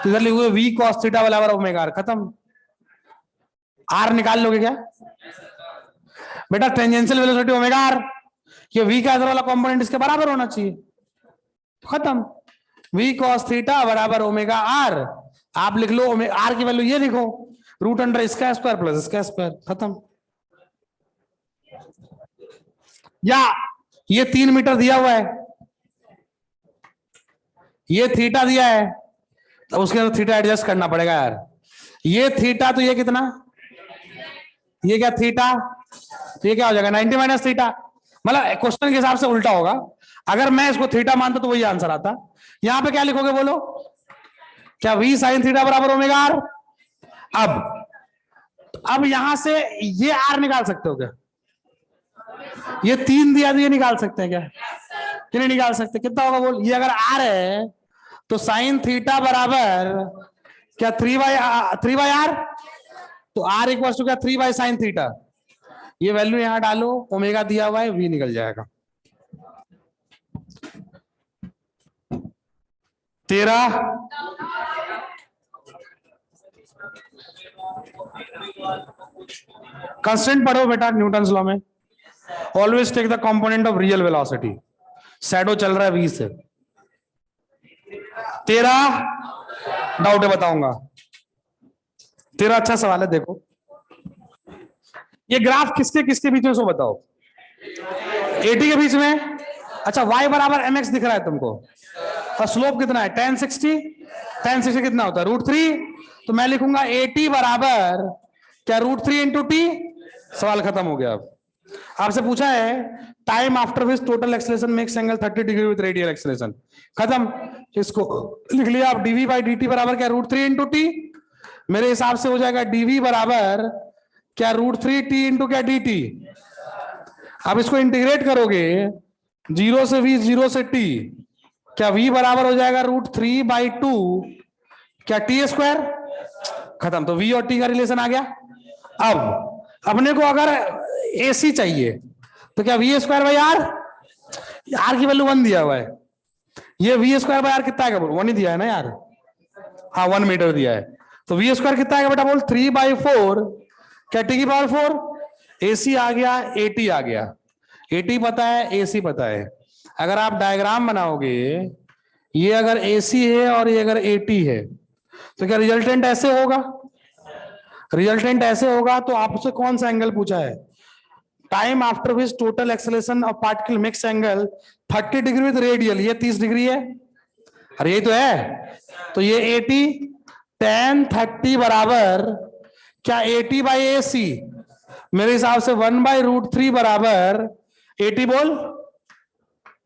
तो इधर लिखोगे वी कॉस थीटा बराबर ओमेगा आर। खत्म। आर निकाल लोगे क्या बेटा? टेंजेंशियल वेलोसिटी ओमेगा आर, ये वी का इधर वाला कंपोनेंट इसके बराबर होना चाहिए। खत्म। वी कॉस थीटा बराबर ओमेगा आर। आप लिख लो आर की वैल्यू ये लिखो, रूट अंडर इसका स्क्वायर प्लस इसका स्क्वायर। खत्म। या ये 3 मीटर दिया हुआ है, ये थीटा दिया है, तो उसके अंदर थीटा एडजस्ट करना पड़ेगा यार। ये थीटा तो ये कितना, ये क्या थीटा, तो ये क्या हो जाएगा 90 माइनस थीटा। मतलब क्वेश्चन के हिसाब से उल्टा होगा। अगर मैं इसको थीटा मानता तो वही आंसर आता। यहां पे क्या लिखोगे बोलो? क्या वी साइन थीटा बराबर ओमेगा आर। अब यहां से ये आर निकाल सकते हो क्या? ये 3 दिया तो ये निकाल सकते हैं क्या? कि नहीं निकाल सकते? कितना होगा बोल? ये अगर आर है तो साइन थीटा बराबर क्या 3 बाई आर, तो आर इक्वल टू क्या 3 बाई साइन थीटा। ये वैल्यू यहां डालो, ओमेगा दिया हुआ है, वी निकल जाएगा 13। कंस्टेंट पढ़ो बेटा न्यूटन्स लॉ में। Always take the component of real velocity. Shadow चल रहा है वी से। 13 डाउट है बताऊंगा। 13 अच्छा सवाल है। देखो ये ग्राफ किसके किसके बीच में, सो बताओ। 80 के बीच में। अच्छा y बराबर mx दिख रहा है तुमको, और स्लोप कितना है tan 60। tan 60 कितना होता है √3। तो मैं लिखूंगा 80 बराबर क्या √3 इंटू टी। सवाल खत्म हो गया। अब आपसे पूछा है time after which total acceleration makes angle 30 degree with radial acceleration. खत्म। इसको लिख लिया आप dv बाई dt बराबर क्या √3 इंटू टी। मेरे हिसाब से हो जाएगा dv बराबर क्या √3 t इंटू क्या dt। अब इसको इंटीग्रेट करोगे 0 से v 0 से t, क्या v बराबर हो जाएगा √3 बाई 2 क्या टी स्क्वायर। खत्म। तो v और t का रिलेशन आ गया। अब अपने को अगर AC चाहिए तो क्या V square by R, R की वैल्यू 1 दिया हुआ है। ये वी स्क्वायर बाई आर कितना है बोल? 1 ही दिया है ना यार। हाँ 1 मीटर दिया है। तो वी स्क्वायर कितना है बेटा बोल? 3/4 क्या टी की पावर 4। AC आ गया, AT आ गया। AT पता है, AC पता है। अगर आप डायग्राम बनाओगे, ये अगर AC है और ये अगर AT है, तो क्या रिजल्टेंट ऐसे होगा? रिजल्टेंट ऐसे होगा। तो आपसे कौन सा एंगल पूछा है? Time after which total acceleration of particle makes angle 30 degree with radial, ये 30 डिग्री है। अरे यही तो है। तो ये 80 tan 30 बराबर क्या 80 बाई AC। मेरे हिसाब से 1/√3 बराबर 80 बोल,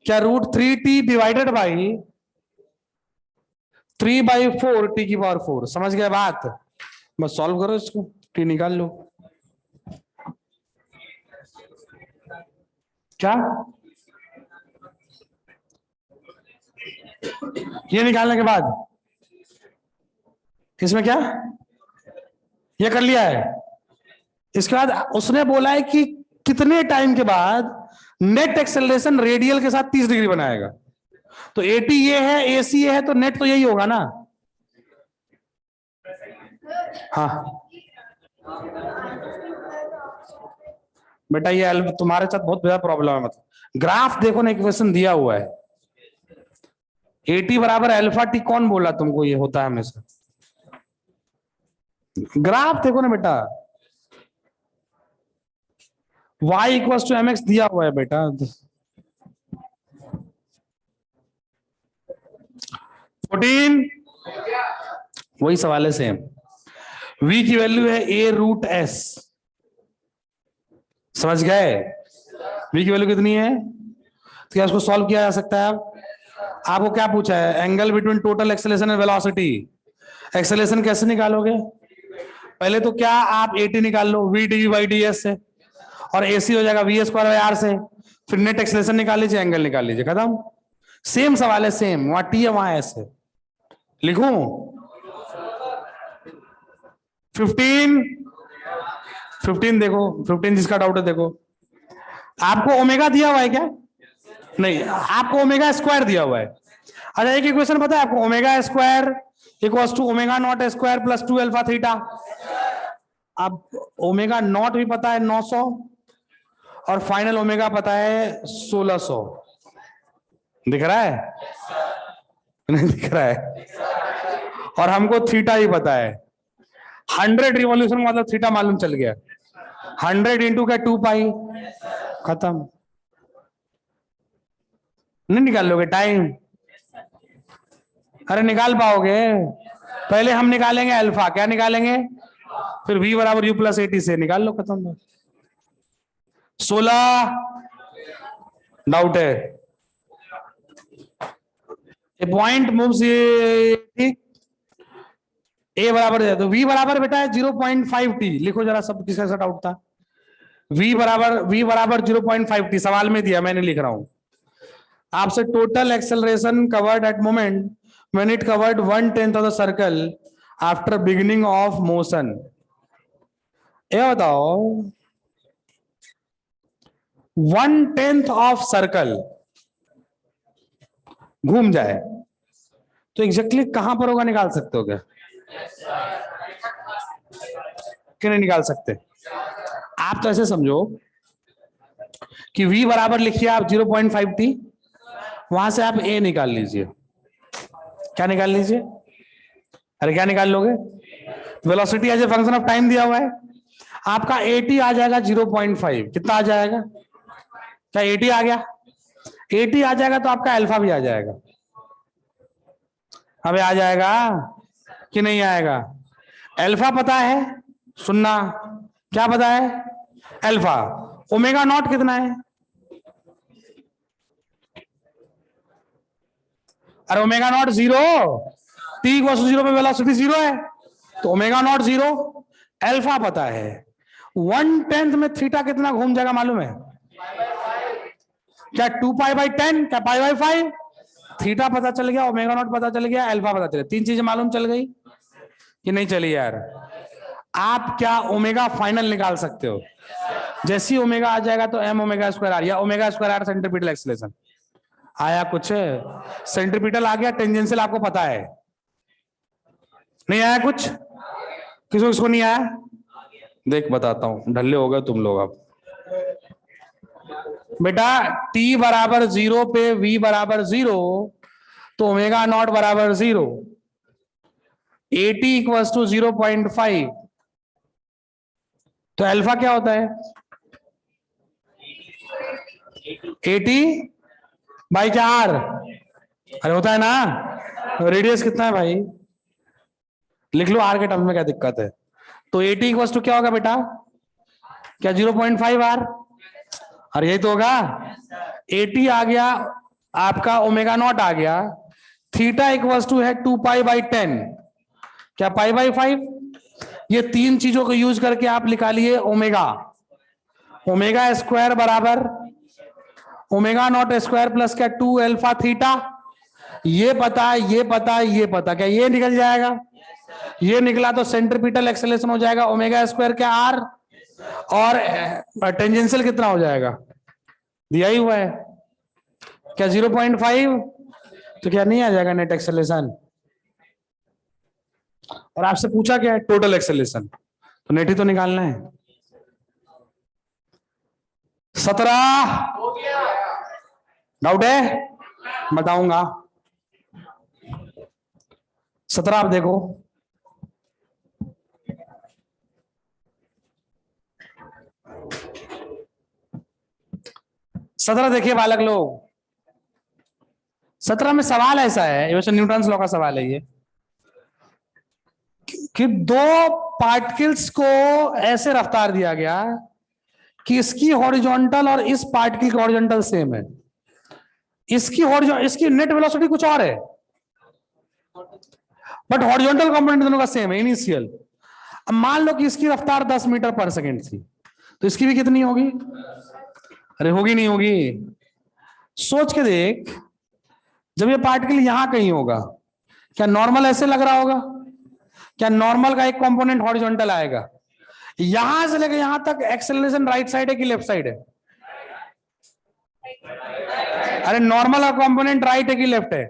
क्या √3t डिवाइडेड बाई 3/4 t⁴, समझ गए बात? बस सॉल्व करो इसको, टी निकाल लो। क्या ये निकालने के बाद इसमें क्या ये कर लिया है? इसके बाद उसने बोला है कि कितने टाइम के बाद नेट एक्सेलरेशन रेडियल के साथ 30 डिग्री बनाएगा। तो 80 ये है, AC ये है, तो नेट तो यही होगा ना। हाँ बेटा, ये तुम्हारे साथ बहुत बड़ा प्रॉब्लम है। मतलब ग्राफ देखो ना, इक्वेशन दिया हुआ है। 80 बराबर अल्फा टी कौन बोला तुमको ये होता है हमेशा? ग्राफ देखो ना बेटा, y = mx दिया हुआ है बेटा। 14 वही सवाल है सेम। v की वैल्यू है a√s, समझ गए? v की वैल्यू कितनी है? तो क्या उसको सॉल्व किया जा सकता है? अब आपको क्या पूछा है? Angle between total acceleration and velocity. Acceleration कैसे निकालोगे? पहले तो क्या आप 80 निकाल लो v/ds से, और AC हो जाएगा v²/r से। फिर नेट एक्सेलरेशन निकाल लीजिए, एंगल निकाल लीजिए, खत्म। सेम सवाल है, सेम। वहां t है, वहां s है। लिखूं 15 देखो, 15 जिसका डाउट है देखो। आपको ओमेगा दिया हुआ है क्या? नहीं, आपको ओमेगा स्क्वायर दिया हुआ है। अच्छा, एक इक्वेशन पता है आपको? Omega square equals to ω0² + 2α θ। अब ओमेगा नॉट भी पता है 900, और फाइनल ओमेगा पता है 1600। दिख रहा है? नहीं दिख रहा है? और हमको थीटा ही पता है। 100 रिवॉल्यूशन मतलब थीटा मालूम चल गया। 100 इंटू क्या 2π, खत्म। नहीं निकाल लोगे टाइम? अरे निकाल पाओगे। पहले हम निकालेंगे अल्फा। क्या निकालेंगे? फिर v = u + 80 से निकाल लो, खत्म। 16 डाउट है। ए पॉइंट मूव्स, ठीक। a बराबर है तो v बराबर बेटा है 0.5t। लिखो जरा सब, किसका डाउट था? v बराबर 0.5t सवाल में दिया, मैंने लिख रहा हूं आपसे। Total acceleration covered at moment when it covered 1/10 of the circle after beginning of motion. ये बताओ, 1/10 ऑफ सर्कल घूम जाए तो एग्जैक्टली कहां पर होगा? निकाल सकते हो क्या? क्यों नहीं निकाल सकते? आप तो ऐसे समझो कि v बराबर लिखिए आप 0.5t, वहां से आप a निकाल लीजिए। क्या निकाल लीजिए? अरे क्या निकाल लोगे? Velocity as a function of time दिया हुआ है। आपका 80 आ जाएगा 0.5। कितना आ जाएगा? क्या 80 आ गया? 80 आ जाएगा तो आपका अल्फा भी आ जाएगा। अबे आ जाएगा कि नहीं आएगा? अल्फा पता है, सुनना, क्या पता है? अल्फा। ω0 कितना है? अरे ω0 0, t = 0 पे वेलोसिटी 0 है, तो ω0 0। अल्फा पता है। 1/10 में थीटा कितना घूम जाएगा मालूम है? क्या 2π/10? क्या π/5? थीटा पता चल गया, ω0 पता चल गया, अल्फा पता चल गया। 3 चीजें मालूम चल गई कि नहीं चली यार? आप क्या ओमेगा फाइनल निकाल सकते हो? जैसी ओमेगा आ जाएगा तो mω²r या ω²r सेंट्रीपिटल एक्सेलरेशन आया। कुछ सेंट्रीपिटल आ गया, टेंजेंशियल आपको पता है। नहीं आया कुछ? किसको नहीं आया? देख बताता हूं, ढल्ले हो गए तुम लोग। अब बेटा t = 0 पे v = 0, तो ω0 = 0। 80 = 0.5, तो अल्फा क्या होता है? 80/4। अरे होता है ना। रेडियस कितना है भाई? लिख लो r के टर्म में, क्या दिक्कत है? तो 80 = क्या होगा बेटा? क्या 0.5 आर? और यही तो होगा। 80 आ गया आपका, ओमेगा नॉट आ गया, थीटा इक्वल्स टू है 2π/10, क्या π/5? ये तीन चीजों को यूज करके आप निकालिए ओमेगा। ओमेगा स्क्वायर बराबर ओमेगा नॉट स्क्वायर प्लस क्या 2 अल्फा थीटा। ये पता है, ये पता है, ये पता, क्या ये निकल जाएगा? ये निकला तो सेंट्रीपिटल एक्सेलरेशन हो जाएगा ओमेगा स्क्वायर क्या आर, और टेंजेंशियल कितना हो जाएगा? दिया ही हुआ है, क्या 0.5? तो क्या नहीं आ जाएगा नेट एक्सेलरेशन? और आपसे पूछा क्या है? टोटल एक्सेलरेशन, तो नेट ही तो निकालना है। 17 डाउट है? बताऊंगा। 17 आप देखो। सत्रह देखिए बालक लोग, 17 में सवाल ऐसा है, ये न्यूटन्स लॉ का सवाल है ये, कि दो पार्टिकल्स को ऐसे रफ्तार दिया गया कि इसकी हॉरिजॉन्टल और इस पार्टिकल की हॉरिजॉन्टल सेम है। इसकी नेट वेलोसिटी कुछ और है, बट हॉरिजॉन्टल कंपोनेंट दोनों का सेम है इनिशियल। अब मान लो कि इसकी रफ्तार 10 मीटर पर सेकेंड थी, तो इसकी भी कितनी होगी? अरे होगी नहीं होगी? सोच के देख, जब ये पार्टिकल यहां कहीं होगा, क्या नॉर्मल ऐसे लग रहा होगा? क्या नॉर्मल का एक कंपोनेंट हॉरिजॉन्टल आएगा? यहां से लेकर यहां तक एक्सेलरेशन राइट साइड है कि लेफ्ट साइड है? अरे नॉर्मल का कंपोनेंट राइट है कि लेफ्ट है?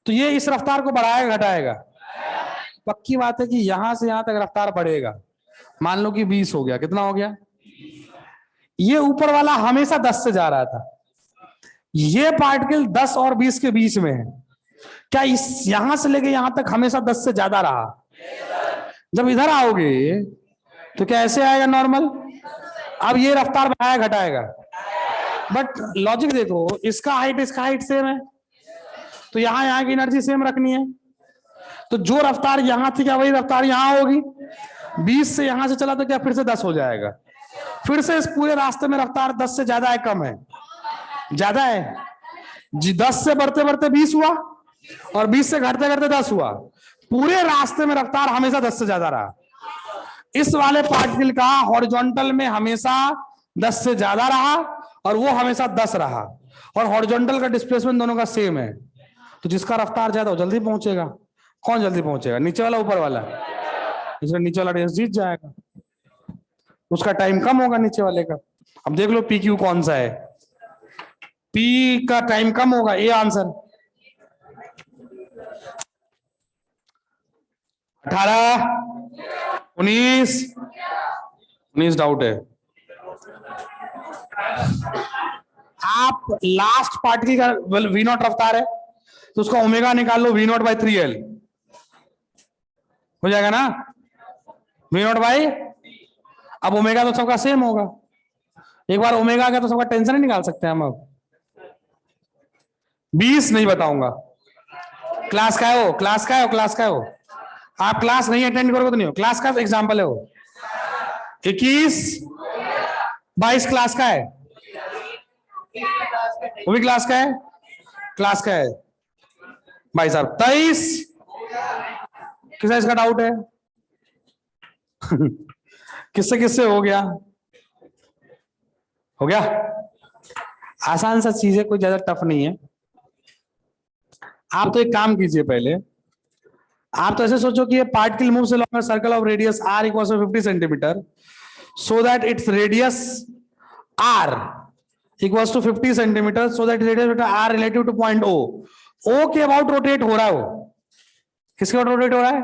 तो ये इस रफ्तार को बढ़ाएगा घटाएगा? पक्की बात है कि यहां से यहां तक रफ्तार बढ़ेगा। मान लो कि 20 हो गया, कितना हो गया? ये ऊपर वाला हमेशा 10 से जा रहा था, ये पार्टिकल 10 और 20 के बीच में है, क्या इस यहां से लेके यहां तक हमेशा 10 से ज्यादा रहा? जब इधर आओगे तो क्या ऐसे आएगा नॉर्मल? अब ये रफ्तार बढ़ाया घटाएगा? बट लॉजिक देखो, इसका हाइट सेम है, तो यहां की एनर्जी सेम रखनी है, तो जो रफ्तार यहां थी क्या वही रफ्तार यहां होगी? 20 से यहां से चला तो क्या फिर से 10 हो जाएगा? फिर से इस पूरे रास्ते में रफ्तार 10 से ज्यादा है कम है? ज्यादा है जी। 10 से बढ़ते बढ़ते 20 हुआ, और 20 से घटते घटते 10 हुआ। पूरे रास्ते में रफ्तार हमेशा 10 से ज्यादा रहा। इस वाले पार्टिकल का हॉरिजॉन्टल में हमेशा 10 से ज्यादा रहा, और वो हमेशा 10 रहा, और हॉरिजॉन्टल का डिस्प्लेसमेंट दोनों का सेम है। तो जिसका रफ्तार ज्यादा हो जल्दी पहुंचेगा। कौन जल्दी पहुंचेगा? नीचे वाला ऊपर वाला? इसलिए नीचे वाला रेस जीत जाएगा, उसका टाइम कम होगा नीचे वाले का। अब देख लो पी क्यू कौन सा है, पी का टाइम कम होगा, ए आंसर। 18 19 डाउट है। आप लास्ट पार्टिकल का वी नॉट रफ्तार है, तो उसका ओमेगा निकाल लो, V0/3L हो जाएगा ना, V0 अब ओमेगा तो सबका सेम होगा। एक बार ओमेगा आ गया तो सबका टेंशन ही निकाल सकते हैं हम। अब 20 नहीं बताऊंगा। क्लास का है वो, क्लास का है वो, क्लास का है वो। आप क्लास नहीं अटेंड करोगे तो नहीं हो, क्लास का एग्जाम्पल है वो। 21 22 क्लास का है, वो भी क्लास का है, क्लास का है भाई साहब। 23 किसका इसका डाउट है? किससे किससे हो गया? हो गया? आसान सा चीज है, कोई ज्यादा टफ नहीं है। आप तो एक काम कीजिए, पहले आप तो ऐसे सोचो कि ये particle moves along a circle of radius r equals to 50 centimetre, so that its radius r equals to 50 centimetre, so that radius r relative to point o के अबाउट रोटेट हो रहा है। वो किसके अबाउट रोटेट हो रहा है?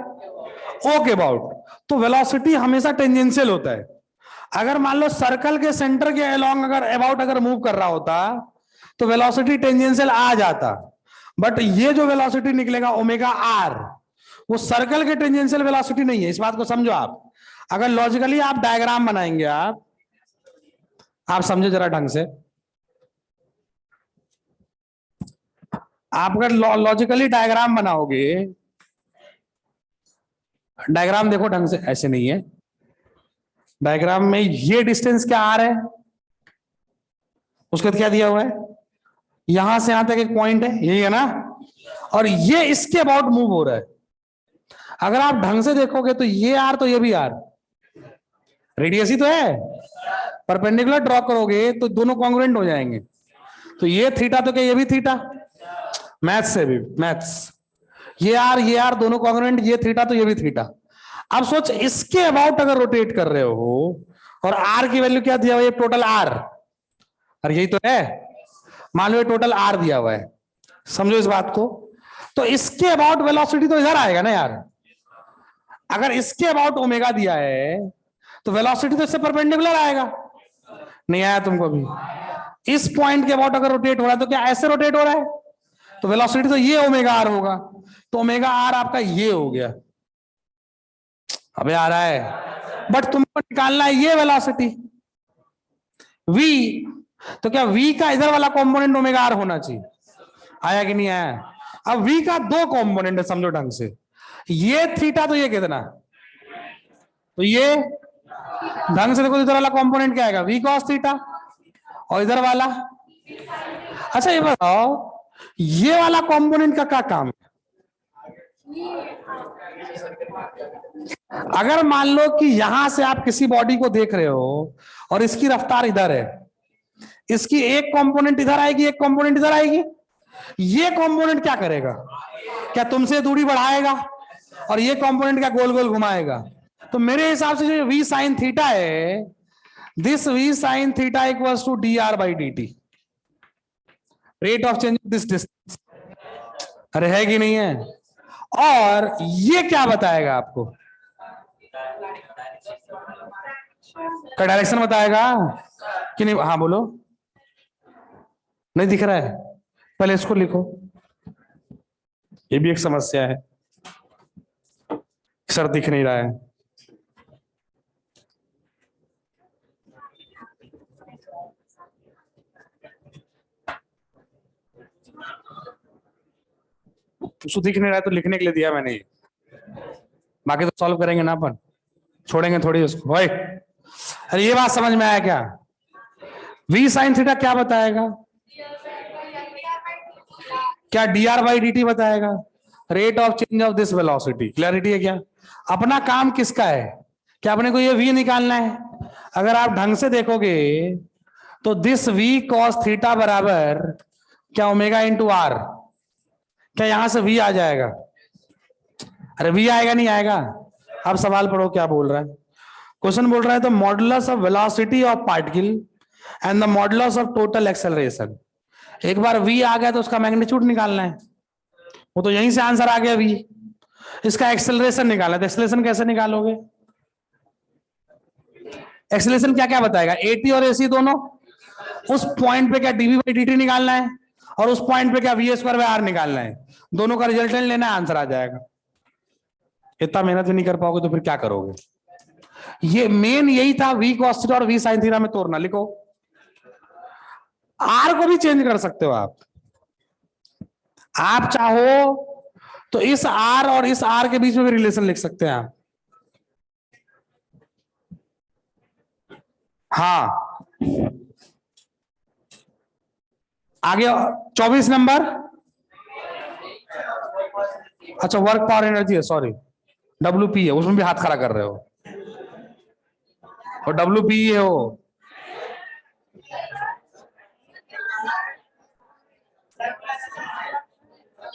o के अबाउट। तो वेलोसिटी हमेशा टेंजेंशियल होता है। अगर मान लो सर्कल के सेंटर के अलोंग अगर अबाउट अगर मूव कर रहा होता तो वेलोसिटी टेंजेंशियल आ जाता, बट ये जो वेलोसिटी निकलेगा ओमेगा आर, वो सर्कल के टेंजेंशियल वेलोसिटी नहीं है। इस बात को समझो आप। अगर लॉजिकली आप डायग्राम बनाएंगे, आप समझे जरा ढंग से, आप अगर लॉजिकली डायग्राम बनाओगे, डायग्राम देखो ढंग से, ऐसे नहीं है, डायग्राम में ये डिस्टेंस क्या आर है, उसके बाद क्या दिया हुआ है, यहां से यहां तक एक पॉइंट है, यही है ना, और ये इसके अबाउट मूव हो रहा है। अगर आप ढंग से देखोगे तो ये आर तो ये भी आर, रेडियस ही तो है, परपेंडिकुलर ड्रॉ करोगे तो दोनों कॉन्ग्रुएंट हो जाएंगे। तो ये थीटा तो क्या ये भी थीटा, मैथ्स से भी, मैथ्स, ये आर दोनों कॉन्ग्रुएंट, ये थीटा तो ये भी थीटा। अब सोच इसके अबाउट अगर रोटेट कर रहे हो और आर की वैल्यू क्या दिया हुआ है, टोटल आर, और यही तो है, मान लो टोटल आर दिया हुआ है, समझो इस बात को। तो इसके अबाउट वेलोसिटी तो इधर आएगा ना यार, अगर इसके अबाउट ओमेगा दिया है तो वेलोसिटी तो इससे परपेंडिकुलर आएगा, नहीं आया तुमको भी। इस पॉइंट के अबाउट अगर रोटेट हो रहा है तो क्या ऐसे रोटेट हो रहा है, तो वेलोसिटी तो ये ओमेगा आर होगा, तो ओमेगा आर आपका ये हो गया, अबे आ रहा है, बट तुमको निकालना है ये वेलोसिटी v, तो क्या v का इधर वाला कंपोनेंट ओमेगा आर होना चाहिए, आया कि नहीं आया। अब v का दो कंपोनेंट है, समझो ढंग से, ये थीटा तो ये कितना, तो ये ढंग से देखो, इधर वाला कंपोनेंट क्या आएगा, v cos थीटा, और इधर वाला, अच्छा ये बताओ ये वाला कंपोनेंट का क्या काम है, अगर मान लो कि यहां से आप किसी बॉडी को देख रहे हो और इसकी रफ्तार इधर है, इसकी एक कंपोनेंट इधर आएगी, एक कंपोनेंट इधर आएगी, ये कंपोनेंट क्या करेगा, क्या तुमसे दूरी बढ़ाएगा, और ये कंपोनेंट क्या गोल गोल घुमाएगा। तो मेरे हिसाब से जो v sin थीटा है, this v sin theta equals to dr by dt, rate of change of this distance, अरे है कि नहीं है। और ये क्या बताएगा आपको, का डायरेक्शन बताएगा कि नहीं, हाँ बोलो, नहीं दिख रहा है, पहले इसको लिखो, ये भी एक समस्या है, सर दिख नहीं रहा है, उसको दिख नहीं रहा है तो लिखने के लिए दिया मैंने, बाकी तो सॉल्व करेंगे ना अपन, छोड़ेंगे थोड़ी उसको भाई। अरे ये बात समझ में आया क्या, v sin थीटा क्या बताएगा, क्या dr by dt बताएगा, rate of change of this velocity, clarity है क्या। अपना काम किसका है, क्या अपने को ये v निकालना है। अगर आप ढंग से देखोगे तो दिस v cos थीटा बराबर क्या ओमेगा इंटू आर, क्या यहां से v आ जाएगा, अरे v आएगा नहीं आएगा। अब सवाल पढ़ो क्या बोल रहा है, क्वेश्चन बोल रहा है the modulus of velocity of particle and the modulus of total acceleration. एक बार v आ गया तो उसका मैग्नीट्यूड निकालना है, वो तो यहीं से आंसर आ गया v, इसका एक्सेलरेशन निकालना है, तो एक्सेलरेशन कैसे निकालोगे, एक्सेलरेशन क्या क्या बताएगा, at और ac दोनों, उस पॉइंट पे क्या dv by dt निकालना है, और उस पॉइंट पे क्या v स्क्वायर बाय आर निकालना है, दोनों का रिजल्टेंट लेना है, आंसर आ जाएगा। इतना मेहनत भी नहीं कर पाओगे तो फिर क्या करोगे, ये मेन यही था, v cos थीटा और v sin थीटा में तोड़ना। लिखो, आर को भी चेंज कर सकते हो आप चाहो तो इस आर और इस आर के बीच में भी रिलेशन लिख सकते हैं आप, हाँ आगे 24 नंबर, अच्छा वर्क पावर एनर्जी है, सॉरी WP है, उसमें भी हाथ खड़ा कर रहे हो, और WP है वो,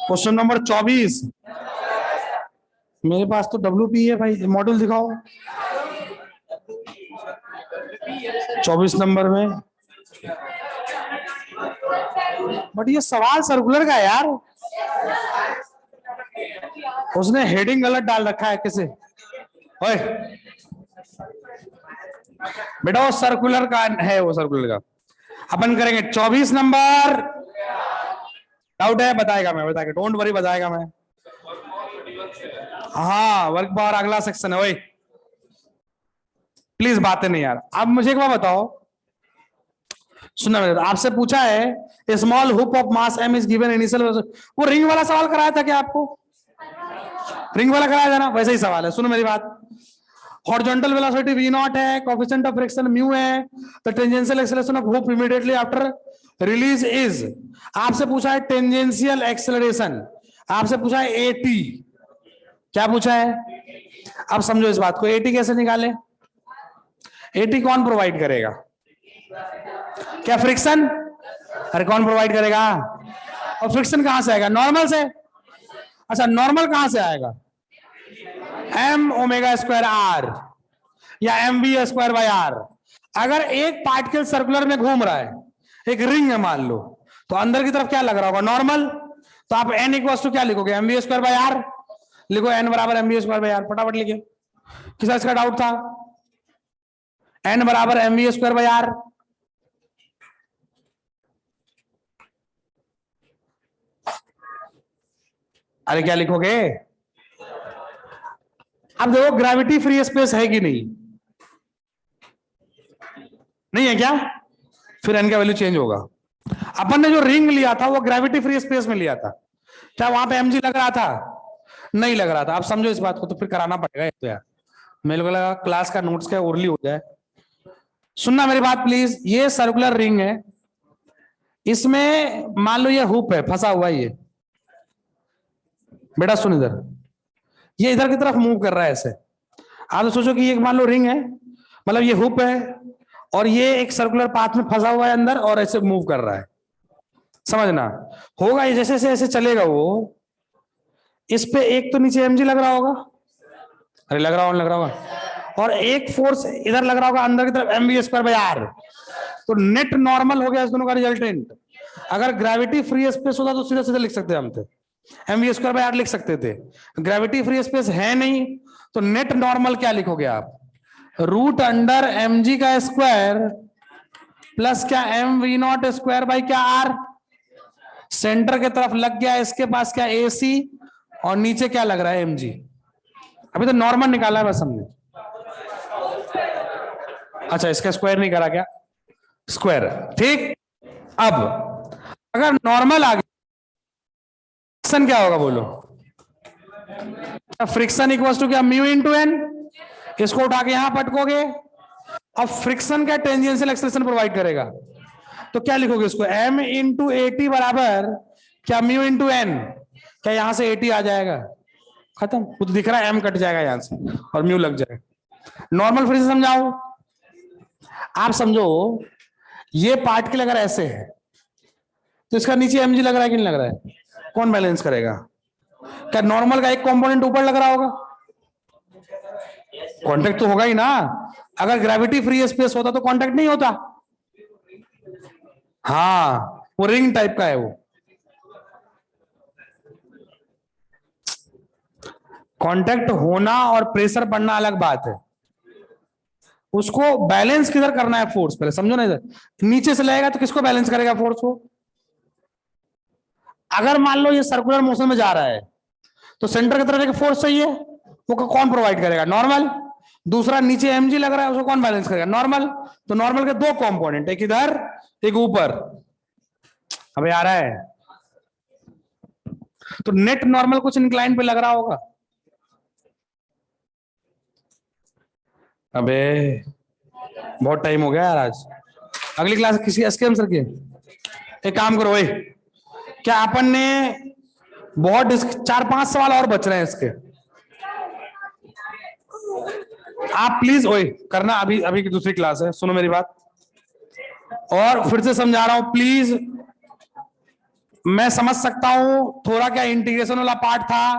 क्वेश्चन नंबर 24, मेरे पास तो WP है भाई, मॉड्यूल दिखाओ 24 नंबर में, बट ये सवाल सर्कुलर का है यार, उसने हेडिंग गलत डाल रखा है किसे, ओए बेटा वो सर्कुलर का है, वो सर्कुलर का अपन करेंगे 24 नंबर, डाउट है बताएगा मैं, बताएगा डोंट वरी, बताएगा मैं, हाँ वर्क पावर अगला सेक्शन है, ओए प्लीज बातें नहीं यार। अब मुझे एक बात बताओ, सुनना मेरे, आपसे पूछा है small hoop of mass m is given initial, वो रिंग वाला सवाल कराया था क्या आपको, रिंग वाला कराया था ना, वैसे ही सवाल है, सुनो मेरी बात, हॉरिजॉन्टल वेलोसिटी v नॉट है, कोएफिशिएंट ऑफ फ्रिक्शन म्यू है, the tangential acceleration of hoop immediately after release is. आपसे पूछा है टेंजेंशियल एक्सेलरेशन, आपसे पूछा है at, क्या पूछा है? अब समझो इस बात को, at कैसे निकाले? at कौन प्रोवाइड करेगा? क्या फ्रिक्शन? अरे कौन प्रोवाइड करेगा? और फ्रिक्शन कहां से आएगा? नॉर्मल से। अच्छा नॉर्मल कहां से आएगा? एम ओमेगा स्क्वायर आर या M V square by R. अगर एक पार्टिकल सर्कुलर में घूम रहा है, एक रिंग है मान लो, तो अंदर की तरफ क्या लग रहा होगा? नॉर्मल। तो आप एन इक्वल्स टू क्या लिखोगे? M V square by R लिखो, एन बराबर M V square by R, फटाफट लिखिए। किस इसका डाउट था? एन बराबर M V square by R. अरे क्या लिखोगे? अब देखो ग्रेविटी फ्री स्पेस है कि नहीं? नहीं है क्या? फिर एन का वैल्यू चेंज होगा। अपन ने जो रिंग लिया था वो ग्रेविटी फ्री स्पेस में लिया था, क्या वहां पे एमजी लग रहा था? नहीं लग रहा था। आप समझो इस बात को, तो फिर कराना पड़ेगा तो यार, मेरे को लगा क्लास का नोट्स का ओरली हो जाए। सुनना मेरी बात प्लीज, ये सर्कुलर रिंग है, इसमें मान लो ये हुप है, फंसा हुआ है ये। बेटा सुन इधर, ये इधर की तरफ मूव कर रहा है ऐसे। आप तो सोचो कि ये मान लो रिंग है, मतलब ये हुप है और ये एक सर्कुलर पाथ में फंसा हुआ है अंदर और ऐसे मूव कर रहा है। समझना होगा, ये जैसे जैसे ऐसे चलेगा वो, इस पे एक तो नीचे एमजी लग रहा होगा, अरे लग रहा होगा, लग रहा होगा, और एक फोर्स इधर लग रहा होगा अंदर की तरफ, M V square by R. तो नेट नॉर्मल हो गया इस दोनों का रिजल्टेंट। अगर ग्रेविटी फ्री स्पेस होता तो सीधा सीधा लिख सकते हम थे, M V square by R लिख सकते थे। ग्रेविटी फ्री स्पेस है नहीं, तो नेट नॉर्मल क्या लिखोगे आप? रूट अंडर एम जी का स्क्वायर प्लस क्या M V naught square by क्या आर। सेंटर के तरफ लग गया इसके पास क्या ए सी, और नीचे क्या लग रहा है एम जी। अभी तो नॉर्मल निकाला है बस हमने। अच्छा इसका स्क्वायर नहीं करा क्या? स्क्वायर, ठीक। अब अगर नॉर्मल आ गया, फ्रिक्शन क्या होगा बोलो? फ्रिक्शन इक्वल्स टू क्या? Mu into N. इसको उठा के यहां पटकोगे, अब फ्रिक्शन का टेंजेंशियल एक्सेलरेशन प्रोवाइड करेगा, तो क्या लिखोगे इसको? एम इंटू एटी बराबर क्या? Mu into N. क्या यहां से एटी आ जाएगा? खत्म। कुछ दिख रहा है, एम कट जाएगा यहां से और म्यू लग जाएगा। नॉर्मल फ्रिक्शन समझाओ। आप समझो ये पार्टिकल अगर ऐसे है तो इसका नीचे एमजी लग रहा है कि नहीं लग रहा है? कौन बैलेंस करेगा? क्या नॉर्मल का एक कंपोनेंट ऊपर लग रहा होगा? कांटेक्ट तो होगा ही ना। अगर ग्रेविटी फ्री स्पेस होता तो कांटेक्ट नहीं होता। हाँ वो रिंग टाइप का है वो। कांटेक्ट होना और प्रेशर बढ़ना अलग बात है, उसको बैलेंस किधर करना है? फोर्स पहले समझो ना। इधर नीचे से लगेगा तो किसको बैलेंस करेगा? फोर्स को। अगर मान लो ये सर्कुलर मोशन में जा रहा है तो सेंटर की तरफ एक फोर्स चाहिए, वो कौन प्रोवाइड करेगा? नॉर्मल। दूसरा नीचे एमजी लग रहा है, उसको कौन बैलेंस करेगा? नॉर्मल। तो नॉर्मल के दो कंपोनेंट, एक इधर एक ऊपर। अबे आ रहा है, तो नेट नॉर्मल कुछ इंक्लाइन पे लग रहा होगा। अबे बहुत टाइम हो गया यार आज। अगली क्लास किसी एसकेएम सर की। एक काम करो, क्या अपन ने बहुत 4-5 सवाल और बच रहे हैं इसके, आप प्लीज ओए करना। अभी अभी की दूसरी क्लास है, सुनो मेरी बात, और फिर से समझा रहा हूं प्लीज। मैं समझ सकता हूं थोड़ा क्या इंटीग्रेशन वाला पार्ट था,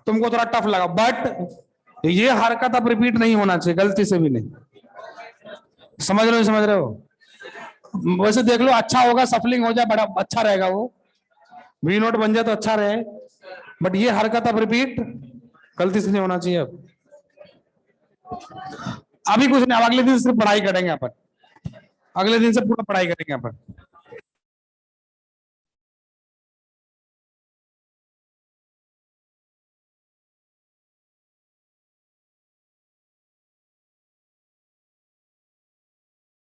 तुमको थोड़ा टफ लगा, बट ये हरकत अब रिपीट नहीं होना चाहिए, गलती से भी नहीं। समझ रहे हो? समझ रहे हो? वैसे देख लो, अच्छा होगा सफलिंग हो जाए, बड़ा अच्छा रहेगा, वो वी नोट बन जाए तो अच्छा रहे, बट ये हरकत अब रिपीट गलती से नहीं होना चाहिए। अब अभी कुछ नहीं, अब अगले दिन से पढ़ाई करेंगे अपन, अगले दिन से पूरा पढ़ाई करेंगे अपन।